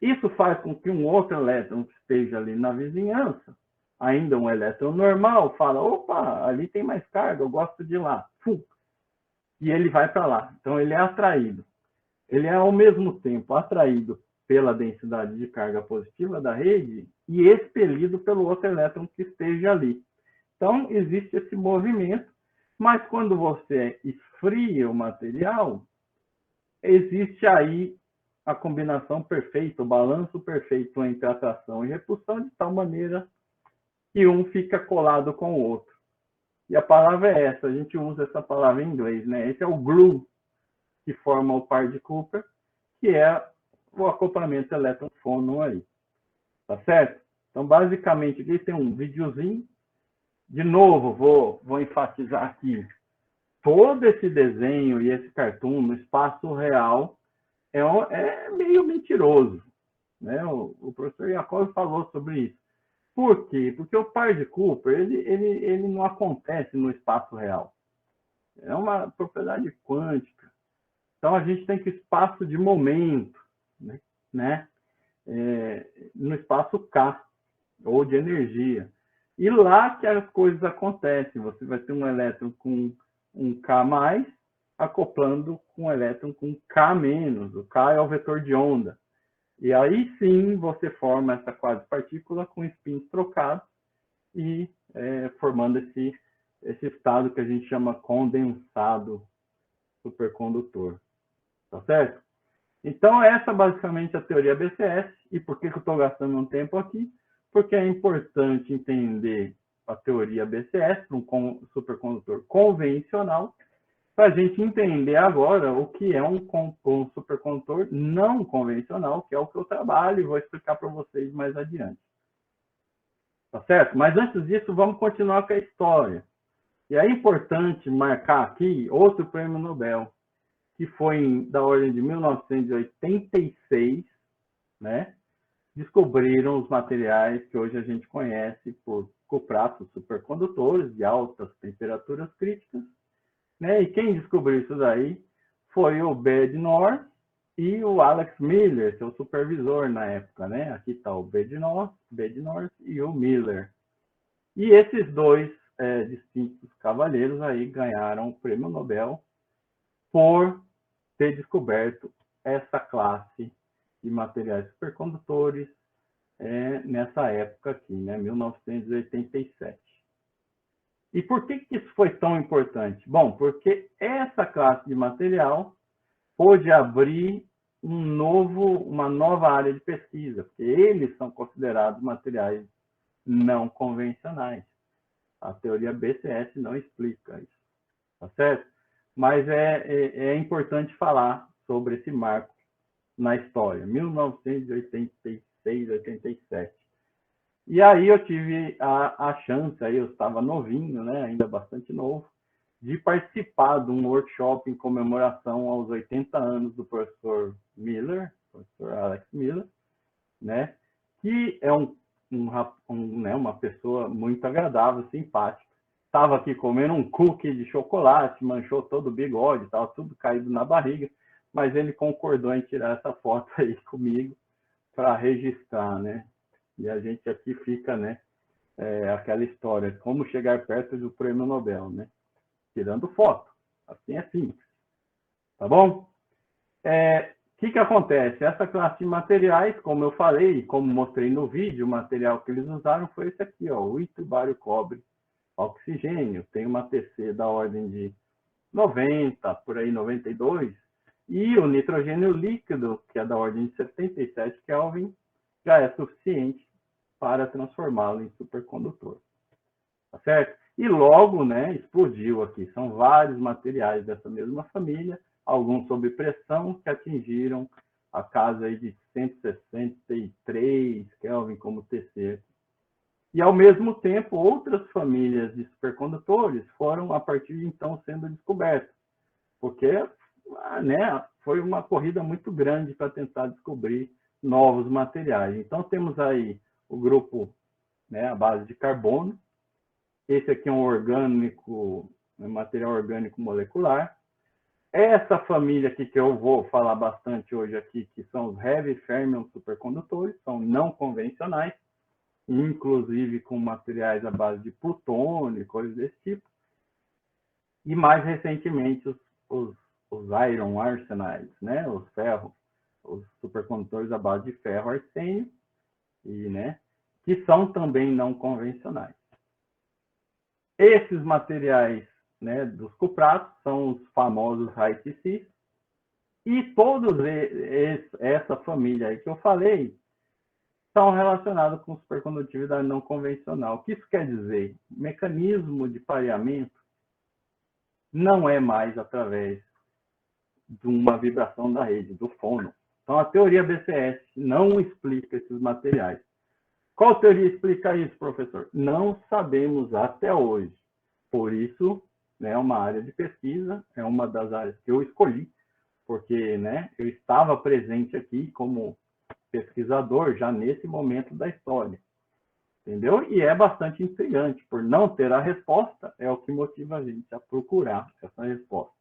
Speaker 2: Isso faz com que um outro elétron que esteja ali na vizinhança, ainda um elétron normal, fala, opa, ali tem mais carga, eu gosto de ir lá. E ele vai para lá. Então, ele é atraído. Ele é, ao mesmo tempo, atraído pela densidade de carga positiva da rede e expelido pelo outro elétron que esteja ali. Então, existe esse movimento, mas quando você esfria o material, existe aí a combinação perfeita, o balanço perfeito entre atração e repulsão, de tal maneira que um fica colado com o outro. E a palavra é essa, a gente usa essa palavra em inglês, né? Esse é o glue que forma o par de Cooper, que é o acoplamento elétron-fônon aí. Tá certo? Então, basicamente, aqui tem um videozinho. De novo, vou enfatizar aqui. Todo esse desenho e esse cartoon no espaço real é meio mentiroso, né? O professor Jacob falou sobre isso. Por quê? Porque o par de Cooper ele não acontece no espaço real. É uma propriedade quântica. Então, a gente tem que espaço de momento, né? No espaço K, ou de energia. E lá que as coisas acontecem. Você vai ter um elétron com um K+, acoplando com um elétron com K-. O K é o vetor de onda. E aí sim você forma essa quasi-partícula com spins trocados e formando esse estado que a gente chama condensado supercondutor. Tá certo? Então, essa basicamente é a teoria BCS. E por que eu estou gastando um tempo aqui? Porque é importante entender a teoria BCS para um supercondutor convencional, para a gente entender agora o que é um supercondutor não convencional, que é o que eu trabalho e vou explicar para vocês mais adiante. Tá certo? Mas antes disso, vamos continuar com a história. E é importante marcar aqui outro prêmio Nobel, que foi da ordem de 1986, né? Descobriram os materiais que hoje a gente conhece por cupratos supercondutores de altas temperaturas críticas, né? E quem descobriu isso daí foi o Bednorz e o Alex Miller, seu supervisor na época, né? Aqui está o Bednorz e o Miller. E esses dois distintos cavalheiros aí ganharam o prêmio Nobel por ter descoberto essa classe de materiais supercondutores nessa época aqui, né, 1987. E por que isso foi tão importante? Bom, porque essa classe de material pôde abrir uma nova área de pesquisa, porque eles são considerados materiais não convencionais. A teoria BCS não explica isso, tá certo? Mas é importante falar sobre esse marco na história, 1986, 87. E aí eu tive a chance, aí eu estava novinho, né, ainda bastante novo, de participar de um workshop em comemoração aos 80 anos do professor Miller, professor Alex Miller, né, que é uma pessoa muito agradável, simpática. Estava aqui comendo um cookie de chocolate, manchou todo o bigode, estava tudo caído na barriga, mas ele concordou em tirar essa foto aí comigo para registrar, né? E a gente aqui fica, né? Aquela história, como chegar perto do prêmio Nobel, né? Tirando foto. Assim é simples. Tá bom? O que acontece? Essa classe de materiais, como eu falei, como mostrei no vídeo, o material que eles usaram foi esse aqui, ó, o ítrio, bário, cobre, oxigênio. Tem uma TC da ordem de 90, por aí 92, e o nitrogênio líquido, que é da ordem de 77 Kelvin, já é suficiente para transformá-lo em supercondutor. Tá certo? E logo, né, explodiu aqui. São vários materiais dessa mesma família, alguns sob pressão, que atingiram a casa aí de 163 Kelvin como TC. E, ao mesmo tempo, outras famílias de supercondutores foram, a partir de então, sendo descobertas. Porque, né, foi uma corrida muito grande para tentar descobrir novos materiais. Então, temos aí o grupo, né, à base de carbono. Esse aqui é um material orgânico molecular. Essa família aqui que eu vou falar bastante hoje aqui, que são os heavy fermion supercondutores, são não convencionais, inclusive com materiais à base de plutônio, coisas desse tipo. E mais recentemente os iron arsenides, né, os supercondutores à base de ferro arsênio, né, que são também não convencionais. Esses materiais, né, dos cupratos são os famosos high TC, e todos essa família aí que eu falei estão relacionados com supercondutividade não convencional. O que isso quer dizer? O mecanismo de pareamento não é mais através de uma vibração da rede, do fono. Então, a teoria BCS não explica esses materiais. Qual teoria explica isso, professor? Não sabemos até hoje. Por isso, né, é uma área de pesquisa, é uma das áreas que eu escolhi, porque, né, eu estava presente aqui como pesquisador já nesse momento da história. Entendeu? E é bastante intrigante, por não ter a resposta, é o que motiva a gente a procurar essa resposta.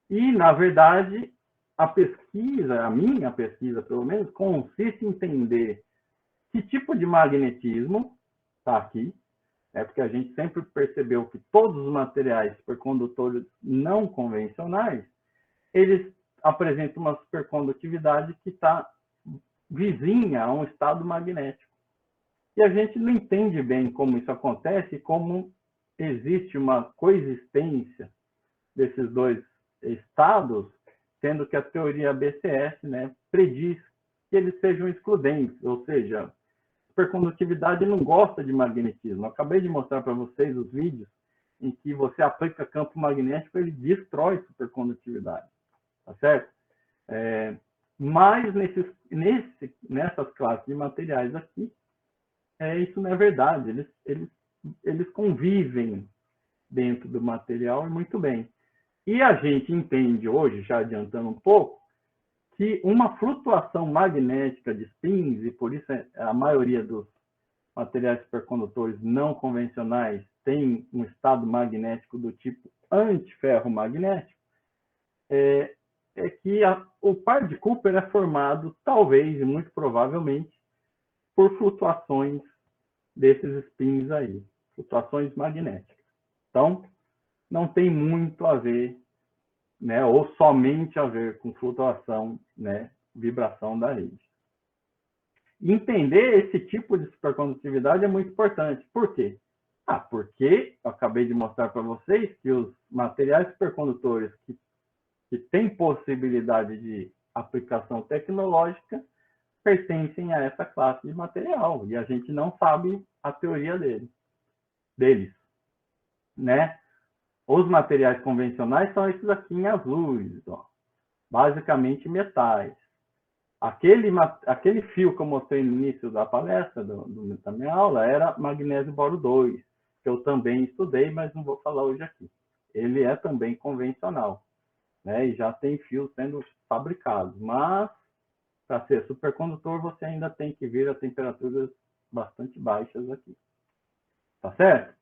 Speaker 2: E, na verdade, a minha pesquisa, pelo menos, consiste em entender que tipo de magnetismo está aqui, porque a gente sempre percebeu que todos os materiais supercondutores não convencionais, eles apresentam uma supercondutividade que está vizinha a um estado magnético. E a gente não entende bem como isso acontece, como existe uma coexistência desses dois estados, sendo que a teoria BCS, né, prediz que eles sejam excludentes, ou seja, supercondutividade não gosta de magnetismo. Eu acabei de mostrar para vocês os vídeos em que você aplica campo magnético, ele destrói supercondutividade, tá certo? Mas nessas classes de materiais aqui, isso não é verdade. Eles convivem dentro do material e muito bem. E a gente entende hoje, já adiantando um pouco, que uma flutuação magnética de spins, e por isso a maioria dos materiais supercondutores não convencionais tem um estado magnético do tipo antiferromagnético, é que o par de Cooper é formado, talvez, e muito provavelmente, por flutuações desses spins aí, flutuações magnéticas. Então, não tem muito a ver, né, ou somente a ver com flutuação, né, vibração da rede. Entender esse tipo de supercondutividade é muito importante. Por quê? Porque eu acabei de mostrar para vocês que os materiais supercondutores que têm possibilidade de aplicação tecnológica pertencem a essa classe de material, e a gente não sabe a teoria deles, né? Os materiais convencionais são esses aqui em azuis, ó. Basicamente metais. Aquele fio que eu mostrei no início da palestra, da minha aula, era magnésio boro 2, que eu também estudei, mas não vou falar hoje aqui. Ele é também convencional, né? E já tem fios sendo fabricados, mas para ser supercondutor, você ainda tem que vir a temperaturas bastante baixas aqui. Tá certo?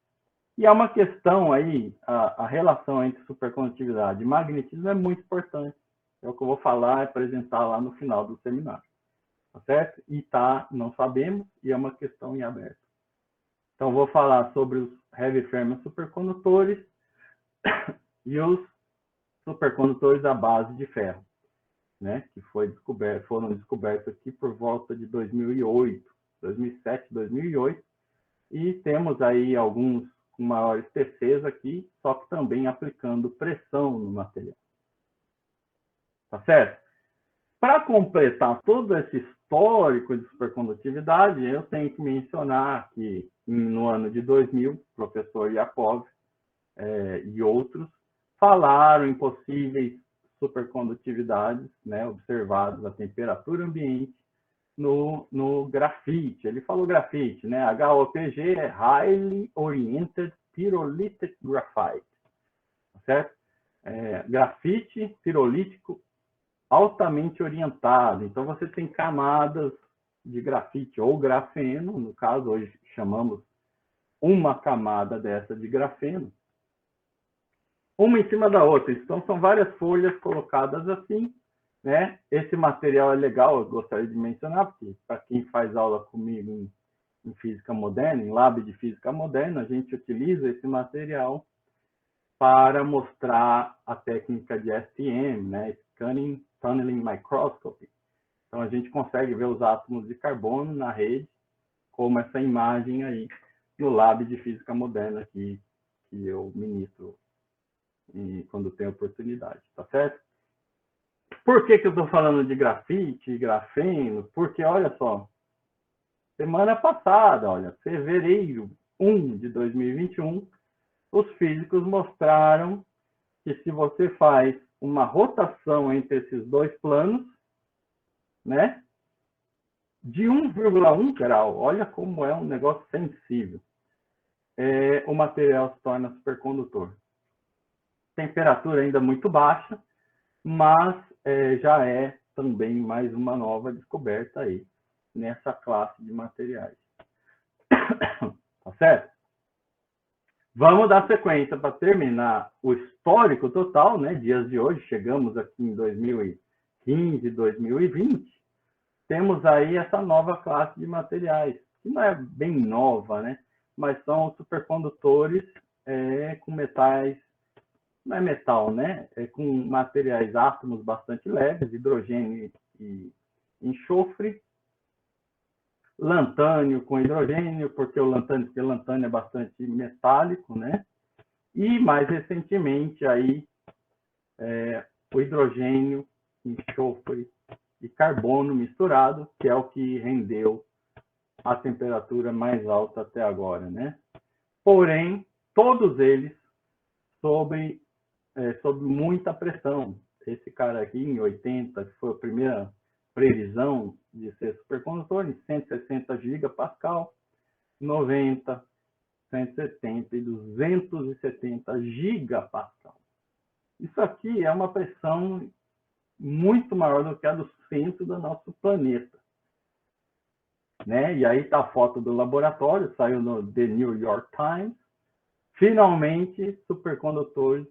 Speaker 2: E é uma questão aí, a relação entre supercondutividade e magnetismo é muito importante. É o que eu vou falar e apresentar lá no final do seminário. Tá certo? E não sabemos, e é uma questão em aberto. Então, vou falar sobre os heavy fermions supercondutores e os supercondutores à base de ferro, né? Que foram descobertos aqui por volta de 2008, 2007, 2008. E temos aí alguns com maiores TCs aqui, só que também aplicando pressão no material. Tá certo? Para completar todo esse histórico de supercondutividade, eu tenho que mencionar que no ano de 2000, o professor Yakov e outros falaram em possíveis supercondutividades, né, observadas a temperatura ambiente no grafite. Ele falou grafite, né? HOPG é Highly Oriented Pyrolytic Graphite, certo? Grafite pirolítico altamente orientado. Então, você tem camadas de grafite ou grafeno, no caso, hoje chamamos uma camada dessa de grafeno, uma em cima da outra. Então, são várias folhas colocadas assim, né? Esse material é legal, eu gostaria de mencionar, porque para quem faz aula comigo em física moderna, em lab de física moderna, a gente utiliza esse material para mostrar a técnica de STM, né? Scanning Tunneling Microscopy. Então, a gente consegue ver os átomos de carbono na rede, como essa imagem aí no lab de física moderna aqui, que eu ministro quando tenho oportunidade, tá certo? Por que eu estou falando de grafite e grafeno? Porque, olha só, semana passada, olha, fevereiro 1 de 2021, os físicos mostraram que se você faz uma rotação entre esses dois planos, né, de 1,1 grau, olha como é um negócio sensível, o material se torna supercondutor. Temperatura ainda muito baixa, mas já é também mais uma nova descoberta aí nessa classe de materiais. Tá certo? Vamos dar sequência para terminar o histórico total, né? Dias de hoje, chegamos aqui em 2015, 2020. Temos aí essa nova classe de materiais, que não é bem nova, né? Mas são supercondutores com metais, não é metal, né? Com materiais átomos bastante leves, hidrogênio e enxofre, lantânio com hidrogênio, porque o lantânio é bastante metálico, né? E mais recentemente aí o hidrogênio, enxofre e carbono misturado, que é o que rendeu a temperatura mais alta até agora, né? Porém, todos eles sob muita pressão. Esse cara aqui, em 80, que foi a primeira previsão de ser supercondutor, em 160 gigapascal, 90, 170 e 270 gigapascal. Isso aqui é uma pressão muito maior do que a do centro do nosso planeta. Né? E aí está a foto do laboratório, saiu no The New York Times. Finalmente, supercondutores,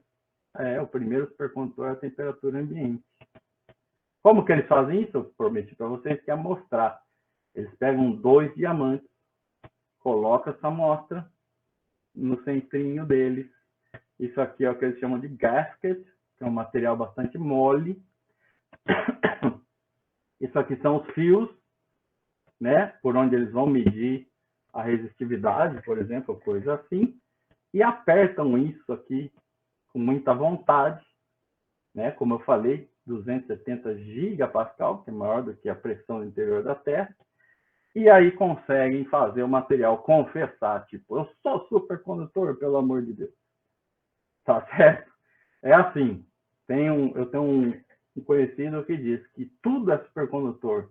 Speaker 2: o primeiro supercondutor a temperatura ambiente. Como que eles fazem isso? Eu prometi para vocês que ia mostrar. Eles pegam 2 diamantes, colocam essa amostra no centrinho deles. Isso aqui é o que eles chamam de gasket, que é um material bastante mole. Isso aqui são os fios, né, por onde eles vão medir a resistividade, por exemplo, coisa assim, e apertam isso aqui com muita vontade, né, como eu falei, 270 gigapascal, que é maior do que a pressão no interior da Terra, e aí conseguem fazer o material confessar, tipo, eu sou supercondutor, pelo amor de Deus. Tá certo? É assim, eu tenho um conhecido que diz que tudo é supercondutor.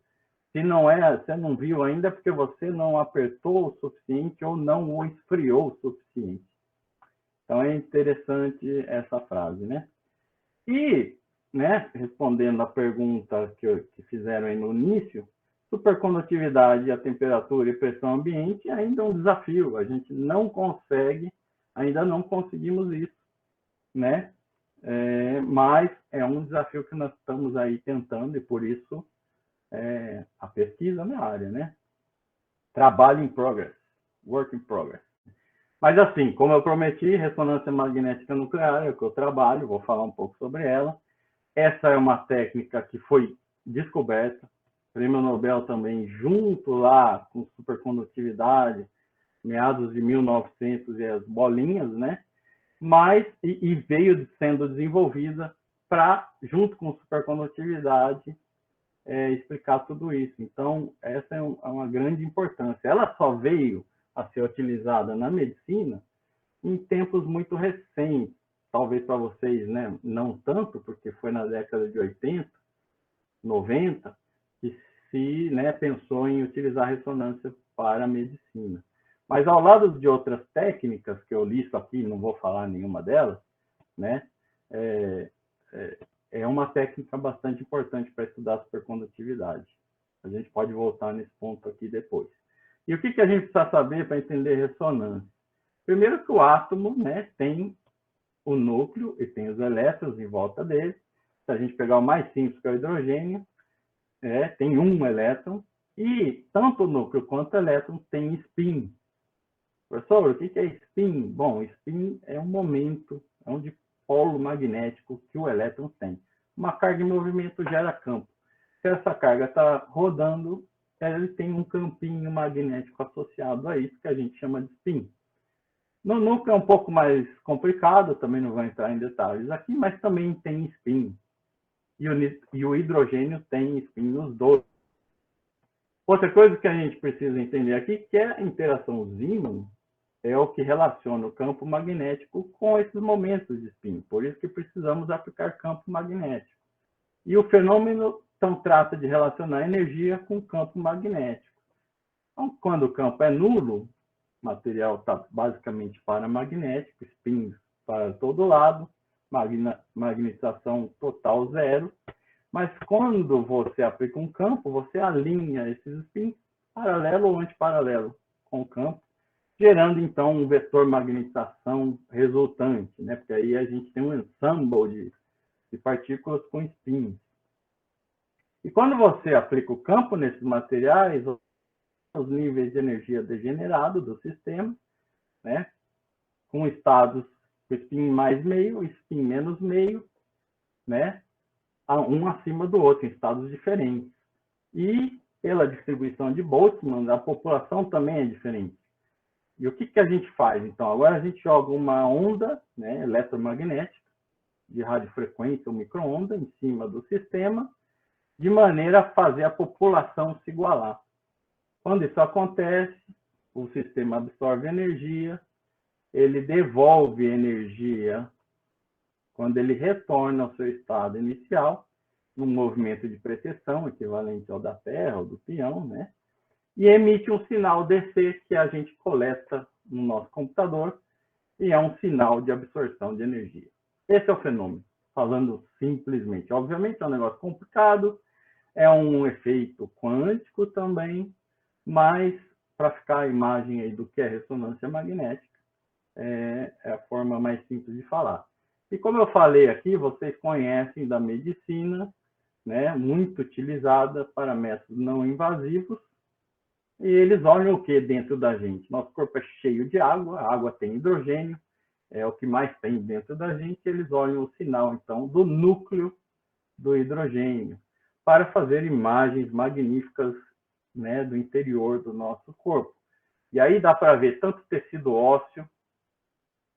Speaker 2: Se você não viu ainda, é porque você não apertou o suficiente ou não o esfriou o suficiente. Então é interessante essa frase, né? E, né, respondendo a pergunta que fizeram aí no início, supercondutividade, a temperatura e pressão ambiente ainda é um desafio. A gente não consegue, ainda não conseguimos isso, né? Mas é um desafio que nós estamos aí tentando e por isso a pesquisa na área, né? Trabalho in progress, work in progress. Mas assim, como eu prometi, ressonância magnética nuclear é o que eu trabalho, vou falar um pouco sobre ela. Essa é uma técnica que foi descoberta, prêmio Nobel também, junto lá com supercondutividade, meados de 1900 e as bolinhas, né? Mas, e veio sendo desenvolvida para, junto com supercondutividade, explicar tudo isso. Então, essa é uma grande importância. Ela só veio a ser utilizada na medicina em tempos muito recentes. Talvez para vocês, né, não tanto, porque foi na década de 80, 90, que se, né, pensou em utilizar a ressonância para a medicina. Mas ao lado de outras técnicas, que eu listo aqui, não vou falar nenhuma delas, né, é uma técnica bastante importante para estudar a supercondutividade. A gente pode voltar nesse ponto aqui depois. E o que a gente precisa saber para entender ressonância? Primeiro que o átomo, né, tem o núcleo e tem os elétrons em volta dele. Se a gente pegar o mais simples, que é o hidrogênio, tem um elétron, e tanto o núcleo quanto o elétron tem spin. Professor, o que é spin? Bom, spin é um momento, é um dipolo magnético que o elétron tem. Uma carga em movimento gera campo. Se essa carga está rodando, ele tem um campinho magnético associado a isso, que a gente chama de spin. No núcleo é um pouco mais complicado, também não vou entrar em detalhes aqui, mas também tem spin. E o hidrogênio tem spin nos dois. Outra coisa que a gente precisa entender aqui, que é a interação Zeeman, é o que relaciona o campo magnético com esses momentos de spin. Por isso que precisamos aplicar campo magnético. E o fenômeno, então, trata de relacionar energia com campo magnético. Então, quando o campo é nulo, o material está basicamente paramagnético, spins para todo lado, magnetização total zero. Mas quando você aplica um campo, você alinha esses spins paralelo ou antiparalelo com o campo, gerando, então, um vetor magnetização resultante, né? Porque aí a gente tem um ensemble de partículas com spins. E quando você aplica o campo nesses materiais, os níveis de energia degenerado do sistema, né? Com estados spin mais meio, spin menos meio, né? Um acima do outro, em estados diferentes. E pela distribuição de Boltzmann, a população também é diferente. E o que a gente faz? Então, agora a gente joga uma onda, né, eletromagnética, de radiofrequência ou micro-onda, em cima do sistema, de maneira a fazer a população se igualar. Quando isso acontece, o sistema absorve energia, ele devolve energia quando ele retorna ao seu estado inicial, num movimento de precessão, equivalente ao da Terra ou do peão, né? E emite um sinal DC que a gente coleta no nosso computador e é um sinal de absorção de energia. Esse é o fenômeno, falando simplesmente. Obviamente é um negócio complicado, é um efeito quântico também, mas para ficar a imagem aí do que é ressonância magnética, é a forma mais simples de falar. E como eu falei aqui, vocês conhecem da medicina, né, muito utilizada para métodos não invasivos, e eles olham o que dentro da gente? Nosso corpo é cheio de água, a água tem hidrogênio, é o que mais tem dentro da gente, eles olham o sinal, então, do núcleo do hidrogênio, para fazer imagens magníficas, né, do interior do nosso corpo. E aí dá para ver tanto tecido ósseo,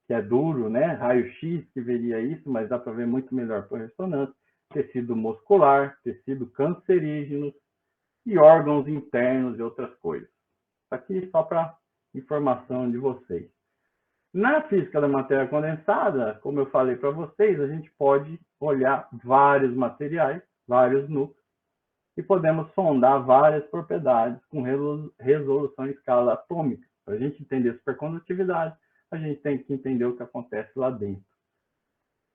Speaker 2: que é duro, né, raio-x que veria isso, mas dá para ver muito melhor por ressonância, tecido muscular, tecido cancerígeno, e órgãos internos e outras coisas. Isso aqui só para informação de vocês. Na física da matéria condensada, como eu falei para vocês, a gente pode olhar vários materiais, vários núcleos, e podemos sondar várias propriedades com resolução em escala atômica. Para a gente entender a supercondutividade, a gente tem que entender o que acontece lá dentro.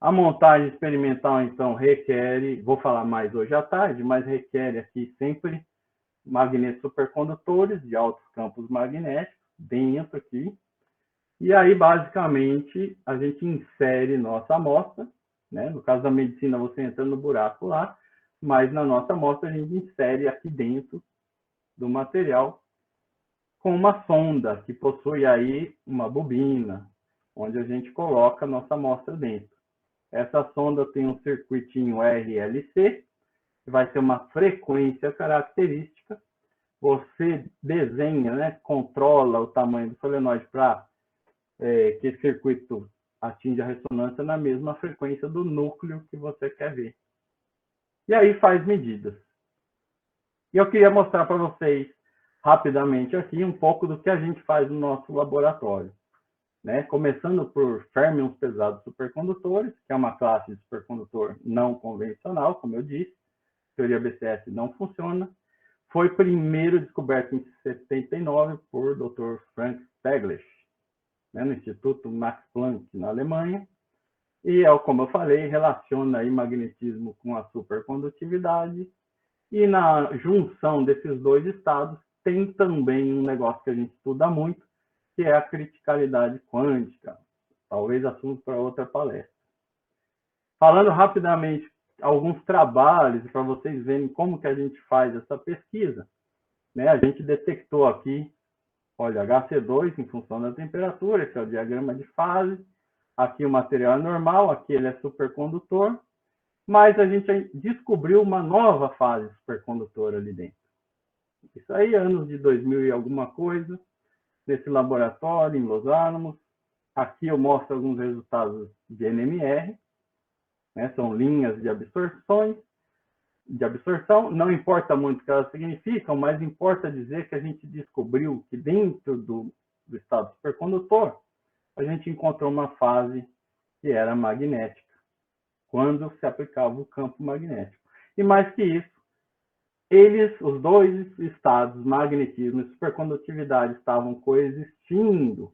Speaker 2: A montagem experimental, então, requer, vou falar mais hoje à tarde, mas requer aqui sempre magnetos supercondutores de altos campos magnéticos dentro aqui. E aí, basicamente, a gente insere nossa amostra, né? No caso da medicina, você entra no buraco lá, mas na nossa amostra a gente insere aqui dentro do material com uma sonda que possui aí uma bobina, onde a gente coloca a nossa amostra dentro. Essa sonda tem um circuitinho RLC, que vai ter uma frequência característica. Você desenha, né, controla o tamanho do solenoide para que esse circuito atinja a ressonância na mesma frequência do núcleo que você quer ver. E aí faz medidas. E eu queria mostrar para vocês, rapidamente aqui, um pouco do que a gente faz no nosso laboratório. Né? Começando por férmions pesados supercondutores, que é uma classe de supercondutor não convencional, como eu disse. A teoria BCS não funciona. Foi primeiro descoberto em 79 por Dr. Frank Staglish, né, no Instituto Max Planck, na Alemanha. E, como eu falei, relaciona aí magnetismo com a supercondutividade. E na junção desses dois estados, tem também um negócio que a gente estuda muito, que é a criticalidade quântica. Talvez assunto para outra palestra. Falando rapidamente alguns trabalhos para vocês verem como que a gente faz essa pesquisa, né? A gente detectou aqui, olha, HC2 em função da temperatura, esse é o diagrama de fase. Aqui o material é normal, aqui ele é supercondutor, mas a gente descobriu uma nova fase supercondutora ali dentro. Isso aí, anos de 2000 e alguma coisa, nesse laboratório em Los Alamos. Aqui eu mostro alguns resultados de NMR, né? São linhas de absorção. Não importa muito o que elas significam, mas importa dizer que a gente descobriu que dentro do estado supercondutor, a gente encontrou uma fase que era magnética, quando se aplicava o campo magnético. E mais que isso, os dois estados, magnetismo e supercondutividade, estavam coexistindo.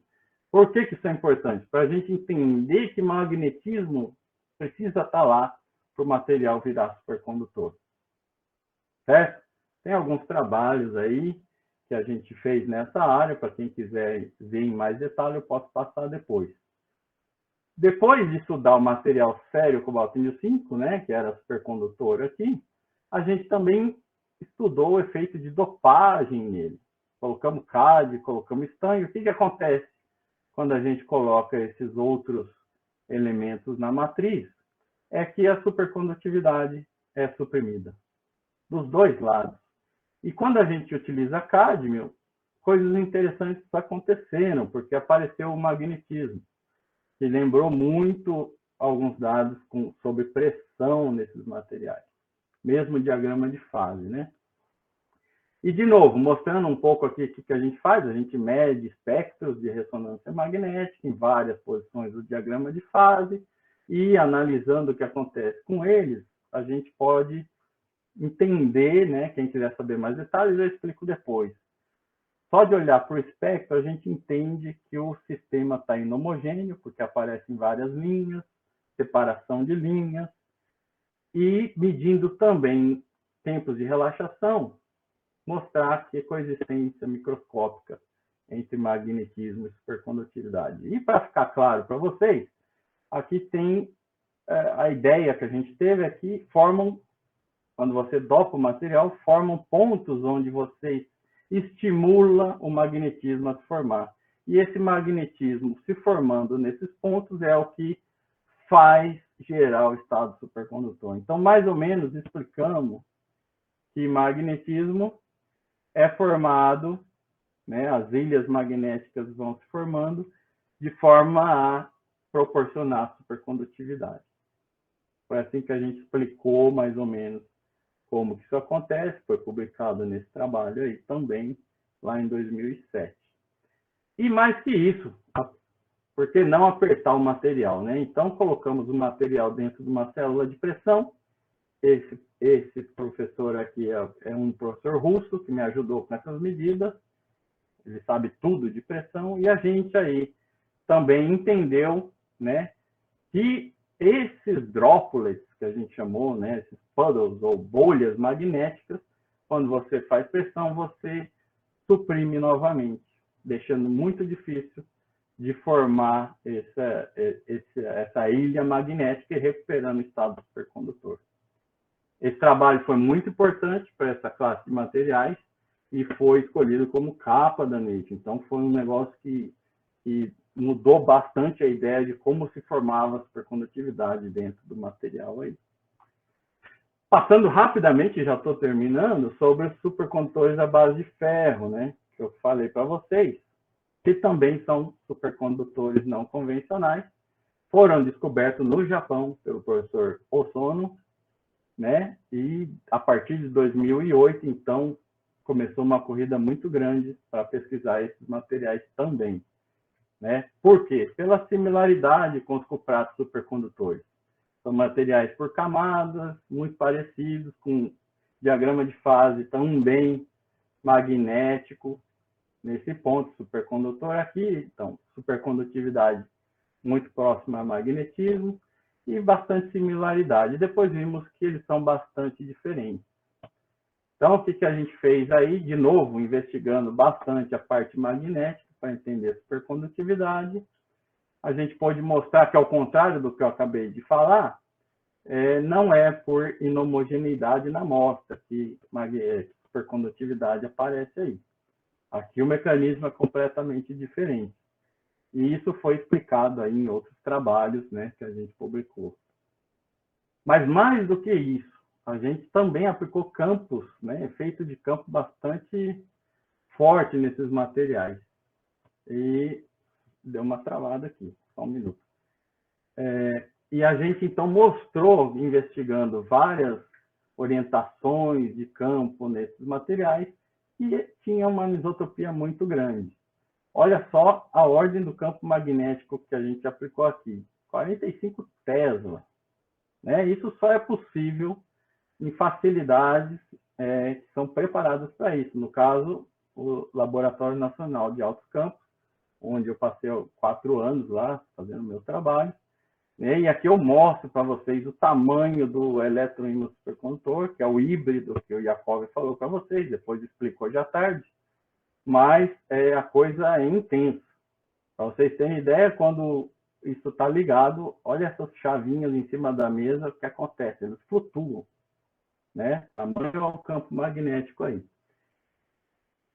Speaker 2: Por que isso é importante? Para a gente entender que magnetismo precisa estar lá para o material virar supercondutor. Certo? Tem alguns trabalhos aí que a gente fez nessa área, para quem quiser ver em mais detalhe, eu posso passar depois. Depois de estudar o material sério cobaltínio 5, né, que era supercondutor aqui, a gente também estudou o efeito de dopagem nele. Colocamos CAD, colocamos estanho. O que acontece quando a gente coloca esses outros elementos na matriz? É que a supercondutividade é suprimida, dos dois lados. E quando a gente utiliza cádmio, coisas interessantes aconteceram, porque apareceu o magnetismo, que lembrou muito alguns dados sobre pressão nesses materiais, mesmo o diagrama de fase, né? E, de novo, mostrando um pouco aqui o que a gente faz, a gente mede espectros de ressonância magnética em várias posições do diagrama de fase e, analisando o que acontece com eles, a gente pode entender, né? Quem quiser saber mais detalhes, eu explico depois. Só de olhar para o espectro, a gente entende que o sistema está inhomogêneo, porque aparecem várias linhas, separação de linhas, e medindo também tempos de relaxação, mostrar que coexistência microscópica entre magnetismo e supercondutividade. E para ficar claro para vocês, aqui tem a ideia que a gente teve aqui, quando você dopa o material, formam pontos onde você estimula o magnetismo a se formar. E esse magnetismo se formando nesses pontos é o que faz gerar o estado supercondutor. Então, mais ou menos, explicamos que magnetismo é formado, né, as ilhas magnéticas vão se formando de forma a proporcionar supercondutividade. Foi assim que a gente explicou mais ou menos como que isso acontece, foi publicado nesse trabalho aí também, lá em 2007. E mais que isso, por que não apertar o material, né? Então, colocamos o material dentro de uma célula de pressão. Esse professor aqui é um professor russo que me ajudou com essas medidas. Ele sabe tudo de pressão. E a gente aí também entendeu, né, que esses droplets, que a gente chamou, né, esses puddles ou bolhas magnéticas, quando você faz pressão, você suprime novamente, deixando muito difícil de formar essa ilha magnética e recuperando o estado supercondutor. Esse trabalho foi muito importante para essa classe de materiais e foi escolhido como capa da Nature. Então, foi um negócio que mudou bastante a ideia de como se formava a supercondutividade dentro do material aí. Passando rapidamente, já estou terminando, sobre os supercondutores à base de ferro, né? Que eu falei para vocês, que também são supercondutores não convencionais, foram descobertos no Japão pelo professor Osono, né? E a partir de 2008, então, começou uma corrida muito grande para pesquisar esses materiais também, né? Por quê? Pela similaridade com os cupratos supercondutores. São materiais por camadas, muito parecidos, com diagrama de fase também magnético, nesse ponto, supercondutor aqui, então, supercondutividade muito próxima a magnetismo e bastante similaridade. Depois vimos que eles são bastante diferentes. Então, o que a gente fez aí, de novo, investigando bastante a parte magnética para entender a supercondutividade, a gente pode mostrar que, ao contrário do que eu acabei de falar, não é por inhomogeneidade na amostra que supercondutividade aparece aí. Aqui o mecanismo é completamente diferente. E isso foi explicado aí em outros trabalhos, né, que a gente publicou. Mas mais do que isso, a gente também aplicou campos, né, efeito de campo bastante forte nesses materiais. E deu uma travada aqui, só um minuto. E a gente, então, mostrou, investigando várias orientações de campo nesses materiais, que tinha uma anisotropia muito grande. Olha só a ordem do campo magnético que a gente aplicou aqui, 45 Tesla. Né? Isso só é possível em facilidades que são preparadas para isso. No caso, o Laboratório Nacional de Altos Campos, onde eu passei 4 anos lá fazendo meu trabalho. E aqui eu mostro para vocês o tamanho do eletroímã supercondutor, que é o híbrido que o Yakov falou para vocês, depois explicou hoje à tarde. Mas a coisa é intensa. Para vocês terem ideia, quando isso está ligado, olha essas chavinhas em cima da mesa, o que acontece? Eles flutuam. Né? Tamanho é o campo magnético aí.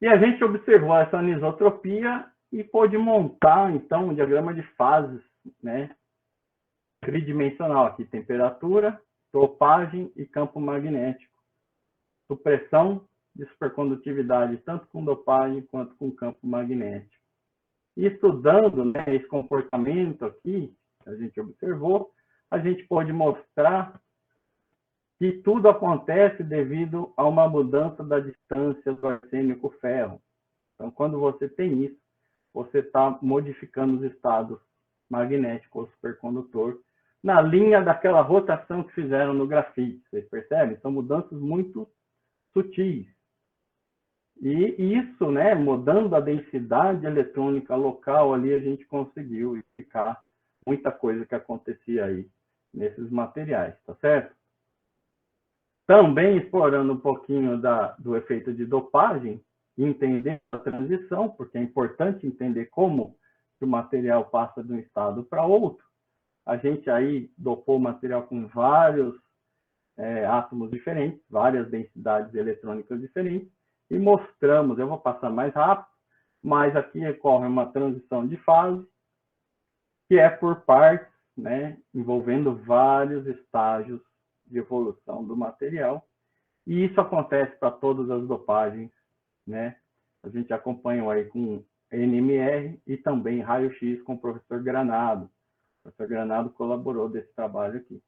Speaker 2: E a gente observou essa anisotropia e pôde montar, então, um diagrama de fases, né? Tridimensional aqui, temperatura, dopagem e campo magnético. Supressão de supercondutividade, tanto com dopagem quanto com campo magnético. E estudando, né, esse comportamento aqui, que a gente observou, a gente pode mostrar que tudo acontece devido a uma mudança da distância do arsênio com o ferro. Então, quando você tem isso, você está modificando os estados magnéticos ou supercondutor na linha daquela rotação que fizeram no grafite. Vocês percebem? São mudanças muito sutis. E isso, né, mudando a densidade eletrônica local ali, a gente conseguiu explicar muita coisa que acontecia aí nesses materiais, tá certo? Também explorando um pouquinho do efeito de dopagem, entendendo a transição, porque é importante entender como que o material passa de um estado para outro. A gente aí dopou o material com vários átomos diferentes, várias densidades eletrônicas diferentes, e mostramos, eu vou passar mais rápido, mas aqui ocorre uma transição de fase, que é por partes, né, envolvendo vários estágios de evolução do material, e isso acontece para todas as dopagens, né? A gente acompanha aí com NMR e também raio-x com o professor Granado. O professor Granado colaborou desse trabalho aqui.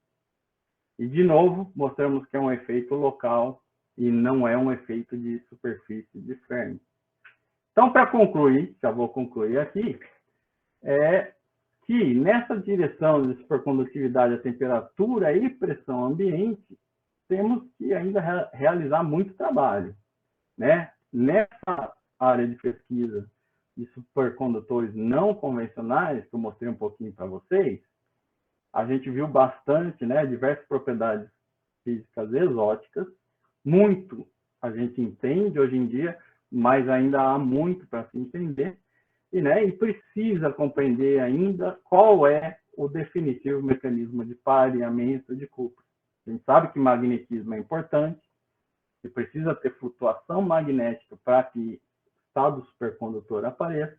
Speaker 2: E, de novo, mostramos que é um efeito local e não é um efeito de superfície de Fermi. Então, para concluir, já vou concluir aqui, é que nessa direção de supercondutividade a temperatura e pressão ambiente, temos que ainda realizar muito trabalho, né? Nessa área de pesquisa de supercondutores não convencionais, que eu mostrei um pouquinho para vocês, a gente viu bastante, né, diversas propriedades físicas exóticas, muito a gente entende hoje em dia, mas ainda há muito para se entender, e precisa compreender ainda qual é o definitivo mecanismo de pareamento de Kupper. A gente sabe que magnetismo é importante, que precisa ter flutuação magnética para que o estado supercondutor apareça,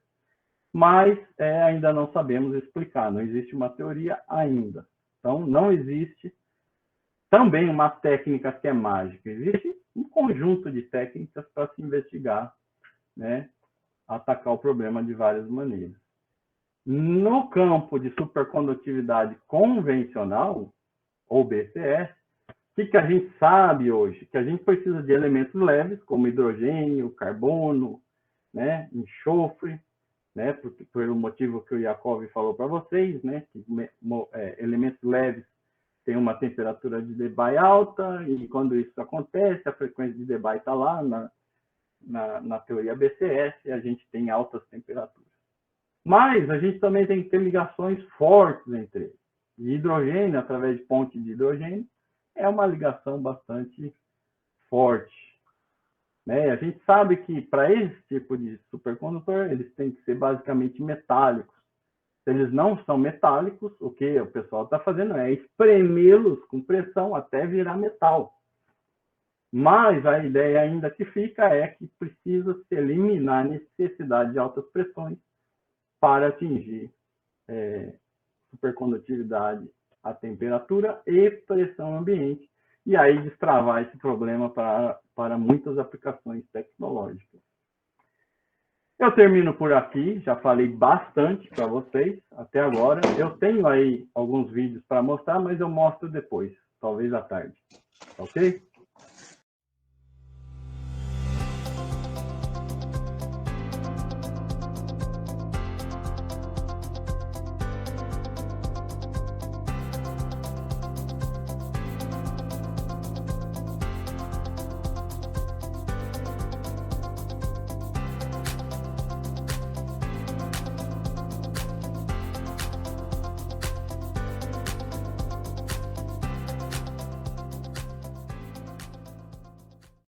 Speaker 2: mas ainda não sabemos explicar, não existe uma teoria ainda. Então, não existe também uma técnica que é mágica, existe um conjunto de técnicas para se investigar, né, atacar o problema de várias maneiras. No campo de supercondutividade convencional, ou BCS, o que a gente sabe hoje? Que a gente precisa de elementos leves, como hidrogênio, carbono, né, enxofre, né, pelo motivo que o Yakov falou para vocês, né, que elementos leves têm uma temperatura de Debye alta, e quando isso acontece, a frequência de Debye está lá na teoria BCS, e a gente tem altas temperaturas. Mas a gente também tem que ter ligações fortes entre eles. E hidrogênio, através de ponte de hidrogênio, é uma ligação bastante forte. Né? A gente sabe que para esse tipo de supercondutor, eles têm que ser basicamente metálicos. Se eles não são metálicos, o que o pessoal está fazendo é espremê-los com pressão até virar metal. Mas a ideia ainda que fica é que precisa se eliminar a necessidade de altas pressões para atingir supercondutividade a temperatura e pressão ambiente, e aí destravar esse problema para muitas aplicações tecnológicas. Eu termino por aqui, já falei bastante para vocês até agora. Eu tenho aí alguns vídeos para mostrar, mas eu mostro depois, talvez à tarde. Ok?